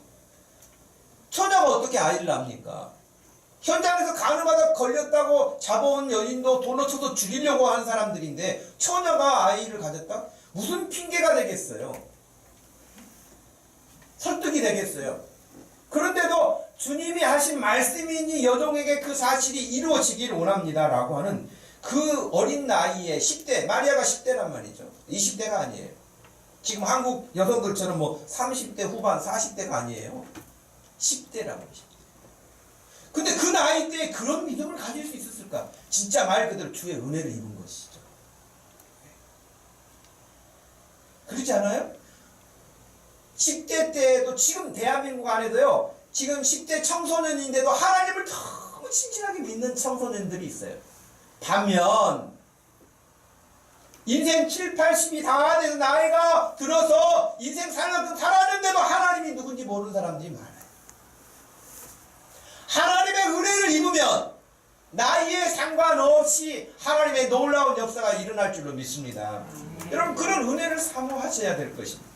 처녀가 어떻게 아이를 낳습니까? 현장에서 가늠하다 걸렸다고 잡아온 여인도 돌로 쳐서 죽이려고 한 사람들인데 처녀가 아이를 가졌다? 무슨 핑계가 되겠어요? 설득이 되겠어요. 그런데도 주님이 하신 말씀이니 여종에게 그 사실이 이루어지길 원합니다 라고 하는 그 어린 나이에 10대, 마리아가 10대란 말이죠. 20대가 아니에요. 지금 한국 여성들처럼 뭐 30대 후반 40대가 아니에요. 10대라고. 근데 그 나이 때에 그런 믿음을 가질 수 있었을까? 진짜 말 그대로 주의 은혜를 입은 것이죠. 그렇지 않아요? 10대 때에도 지금 대한민국 안에도요, 지금 10대 청소년인데도 하나님을 너무 친밀하게 믿는 청소년들이 있어요. 반면 인생 7, 80이 다 돼서 나이가 들어서 인생 살았는데도 하나님이 누군지 모르는 사람들이 많아요. 하나님의 은혜를 입으면 나이에 상관없이 하나님의 놀라운 역사가 일어날 줄로 믿습니다. 여러분, 그런 은혜를 사모하셔야 될 것입니다.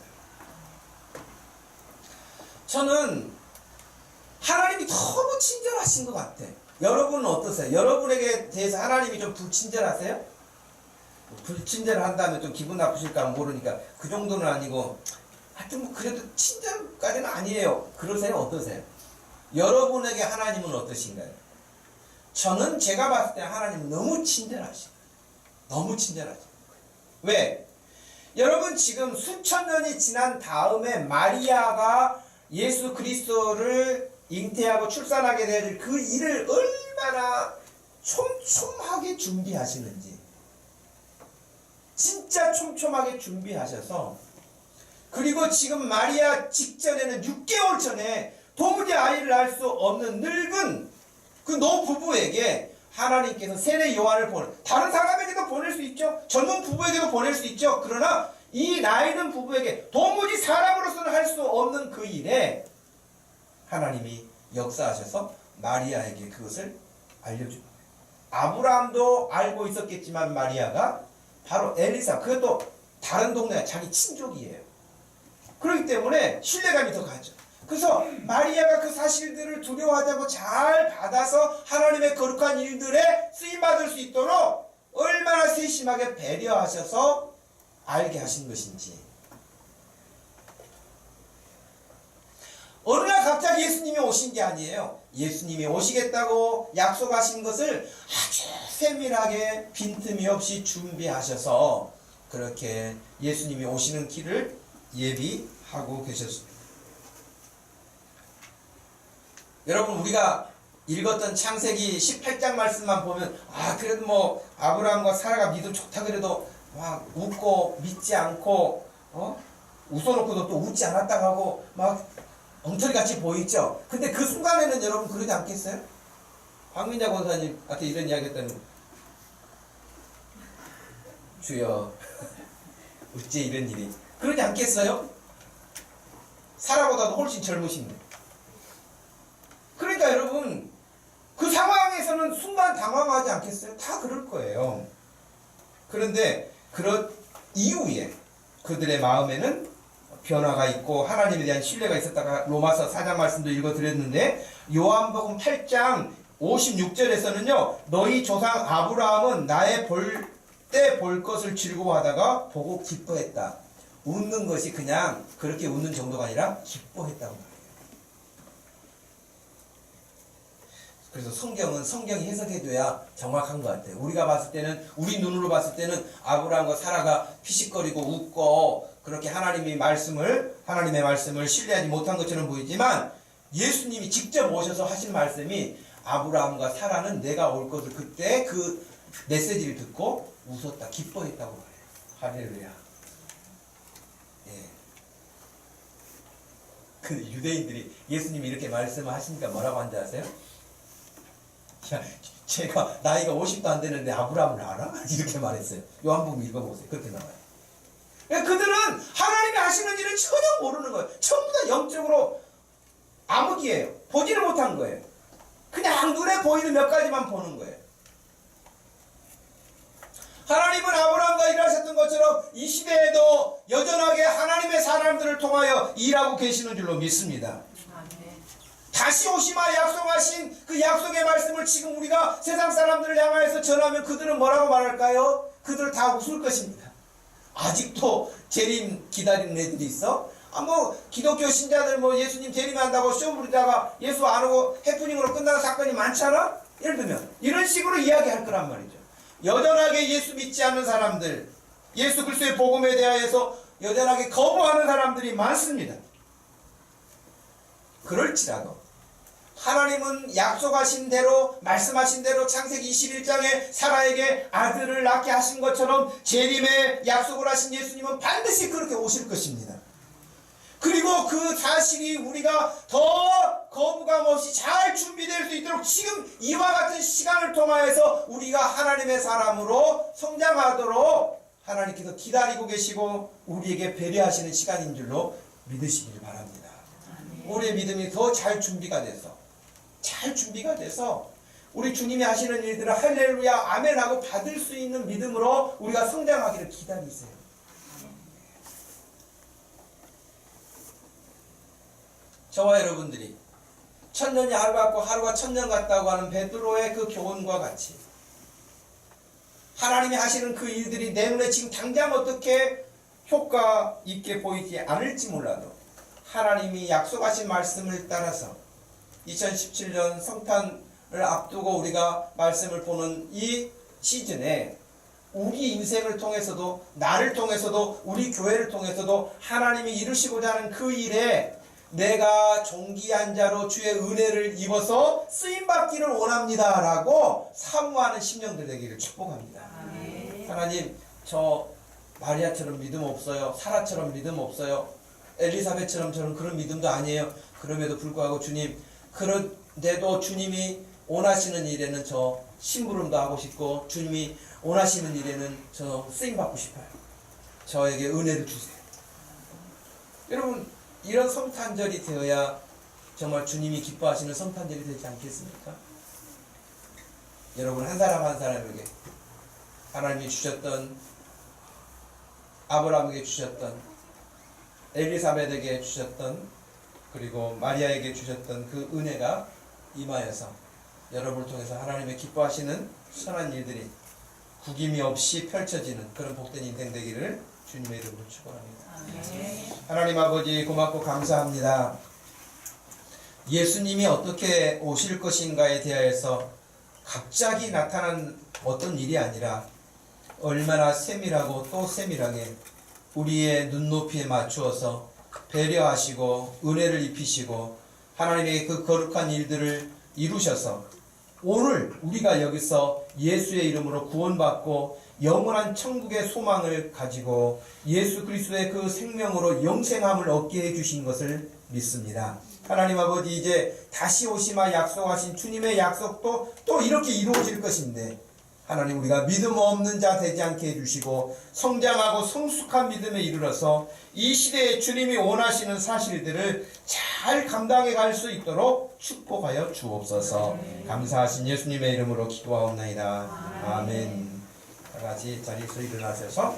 저는 하나님이 너무 친절하신 것 같아요. 여러분은 어떠세요? 여러분에게 대해서 하나님이 좀 불친절하세요? 불친절한다면 좀 기분 나쁘실까 모르니까 그 정도는 아니고 하여튼 뭐 그래도 친절까지는 아니에요. 그러세요? 어떠세요? 여러분에게 하나님은 어떠신가요? 저는 제가 봤을 때 하나님 너무 친절하시고 너무 친절하시고. 왜? 여러분, 지금 수천 년이 지난 다음에 마리아가 예수 그리스도를 잉태하고 출산하게 될 그 일을 얼마나 촘촘하게 준비하시는지, 진짜 촘촘하게 준비하셔서, 그리고 지금 마리아 직전에는 6개월 전에 도무지 아이를 낳을 수 없는 늙은 그 노부부에게 하나님께서 세례 요한을 다른 사람에게도 보낼 수 있죠. 젊은 부부에게도 보낼 수 있죠. 그러나 이 나이 든 부부에게 도무지 사람으로서는 할 수 없는 그 일에 하나님이 역사하셔서 마리아에게 그것을 알려줍니다. 아브라함도 알고 있었겠지만 마리아가 바로 엘리사, 그것도 다른 동네 자기 친족이에요. 그렇기 때문에 신뢰감이 더 가죠. 그래서 마리아가 그 사실들을 두려워하지 않고 잘 받아서 하나님의 거룩한 일들에 쓰임받을 수 있도록 얼마나 세심하게 배려하셔서 알게 하신 것인지. 어느 날 갑자기 예수님이 오신 게 아니에요. 예수님이 오시겠다고 약속하신 것을 아주 세밀하게 빈틈이 없이 준비하셔서 그렇게 예수님이 오시는 길을 예비하고 계셨습니다. 여러분, 우리가 읽었던 창세기 18장 말씀만 보면 그래도 뭐 아브라함과 사라가 믿음 좋다 그래도 막 웃고 믿지 않고 웃어놓고도 또 웃지 않았다고 하고 막 엉터리같이 보이죠. 근데 그 순간에는 여러분 그러지 않겠어요? 박민자 권사님한테 이런 이야기 했더니 주여 어째 이런 일이, 그러지 않겠어요? 사라보다도 훨씬 젊으신데. 그러니까 여러분 그 상황에서는 순간 당황하지 않겠어요? 다 그럴 거예요. 그런데 그런 이후에 그들의 마음에는 변화가 있고 하나님에 대한 신뢰가 있었다가 로마서 4장 말씀도 읽어드렸는데, 요한복음 8장 56절에서는요 너희 조상 아브라함은 나의 때 볼 것을 즐거워하다가 보고 기뻐했다. 웃는 것이 그냥 그렇게 웃는 정도가 아니라 기뻐했다고 말해요. 그래서 성경이 해석해줘야 정확한 것 같아요. 우리가 봤을 때는, 우리 눈으로 봤을 때는 아브라함과 사라가 피식거리고 웃고 그렇게 하나님의 말씀을 신뢰하지 못한 것처럼 보이지만, 예수님이 직접 오셔서 하신 말씀이 아브라함과 사라는 내가 올 것을 그때 그 메시지를 듣고 웃었다, 기뻐했다고 말해요. 할렐루야. 예. 그 유대인들이 예수님이 이렇게 말씀을 하시니까 뭐라고 한지 아세요? 야, 제가 나이가 50도 안 되는데 아브라함을 알아? 이렇게 말했어요. 요한복음 읽어보세요. 그렇게 나와요. 그들은 하나님이 하시는 일을 전혀 모르는 거예요. 전부 다 영적으로 암흑이에요. 보지를 못한 거예요. 그냥 눈에 보이는 몇 가지만 보는 거예요. 하나님은 아브라함과 일하셨던 것처럼 이 시대에도 여전하게 하나님의 사람들을 통하여 일하고 계시는 줄로 믿습니다. 다시 오시마 약속하신 그 약속의 말씀을 지금 우리가 세상 사람들을 향하여서 전하면 그들은 뭐라고 말할까요? 그들 다 웃을 것입니다. 아직도 재림 기다리는 애들이 있어? 기독교 신자들 예수님 재림한다고 시험 부리다가 예수 안 오고 해프닝으로 끝나는 사건이 많잖아? 예를 들면 이런 식으로 이야기할 거란 말이죠. 여전하게 예수 믿지 않는 사람들, 예수 그리스도의 복음에 대하여서 여전하게 거부하는 사람들이 많습니다. 그럴지라도 하나님은 약속하신 대로, 말씀하신 대로 창세기 21장에 사라에게 아들을 낳게 하신 것처럼 재림에 약속을 하신 예수님은 반드시 그렇게 오실 것입니다. 그리고 그 사실이 우리가 더 거부감 없이 잘 준비될 수 있도록 지금 이와 같은 시간을 통하여서 우리가 하나님의 사람으로 성장하도록 하나님께서 기다리고 계시고 우리에게 배려하시는 시간인 줄로 믿으시길 바랍니다. 우리의 믿음이 더 잘 준비가 돼서 우리 주님이 하시는 일들을 할렐루야 아멘 하고 받을 수 있는 믿음으로 우리가 성장하기를 기다리세요. 저와 여러분들이 천년이 하루 같고 하루가 천년 같다고 하는 베드로의 그 교훈과 같이 하나님이 하시는 그 일들이 내 눈에 지금 당장 어떻게 효과 있게 보이지 않을지 몰라도 하나님이 약속하신 말씀을 따라서 2017년 성탄을 앞두고 우리가 말씀을 보는 이 시즌에 우리 인생을 통해서도, 나를 통해서도, 우리 교회를 통해서도 하나님이 이루시고자 하는 그 일에 내가 존귀한 자로 주의 은혜를 입어서 쓰임받기를 원합니다 라고 사모하는 심령들 되기를 축복합니다. 하나님, 저 마리아처럼 믿음 없어요. 사라처럼 믿음 없어요. 엘리사벳처럼 저는 그런 믿음도 아니에요. 그럼에도 불구하고 주님, 그런데도 주님이 원하시는 일에는 저 심부름도 하고 싶고 주님이 원하시는 일에는 저 쓰임받고 싶어요. 저에게 은혜를 주세요. 여러분, 이런 성탄절이 되어야 정말 주님이 기뻐하시는 성탄절이 되지 않겠습니까? 여러분, 한 사람 한 사람에게 하나님이 주셨던, 아브라함에게 주셨던 엘리사벳에게 주셨던, 그리고 마리아에게 주셨던 그 은혜가 임하여서 여러분을 통해서 하나님의 기뻐하시는 선한 일들이 구김이 없이 펼쳐지는 그런 복된 인생 되기를 주님의 이름으로 축원합니다. 하나님 아버지, 고맙고 감사합니다. 예수님이 어떻게 오실 것인가에 대하여서 갑자기 나타난 어떤 일이 아니라 얼마나 세밀하고 또 세밀하게 우리의 눈높이에 맞추어서 배려하시고 은혜를 입히시고 하나님의 그 거룩한 일들을 이루셔서 오늘 우리가 여기서 예수의 이름으로 구원받고 영원한 천국의 소망을 가지고 예수 그리스도의 그 생명으로 영생함을 얻게 해주신 것을 믿습니다. 하나님 아버지, 이제 다시 오시마 약속하신 주님의 약속도 또 이렇게 이루어질 것인데 하나님, 우리가 믿음 없는 자 되지 않게 해주시고 성장하고 성숙한 믿음에 이르러서 이 시대에 주님이 원하시는 사실들을 잘 감당해 갈 수 있도록 축복하여 주옵소서. 감사하신 예수님의 이름으로 기도하옵나이다. 아멘. 다 같이 자리에서 일어나셔서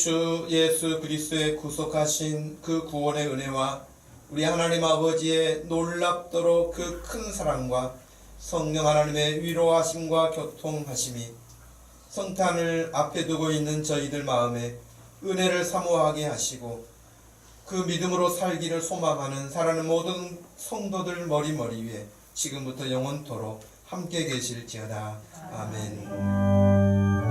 주 예수 그리스도의 구속하신 그 구원의 은혜와 우리 하나님 아버지의 놀랍도록 그 큰 사랑과 성령 하나님의 위로하심과 교통하심이 성탄을 앞에 두고 있는 저희들 마음에 은혜를 사모하게 하시고 그 믿음으로 살기를 소망하는 사랑하는 모든 성도들 머리 위에 지금부터 영원토록 함께 계실지어다. 아멘.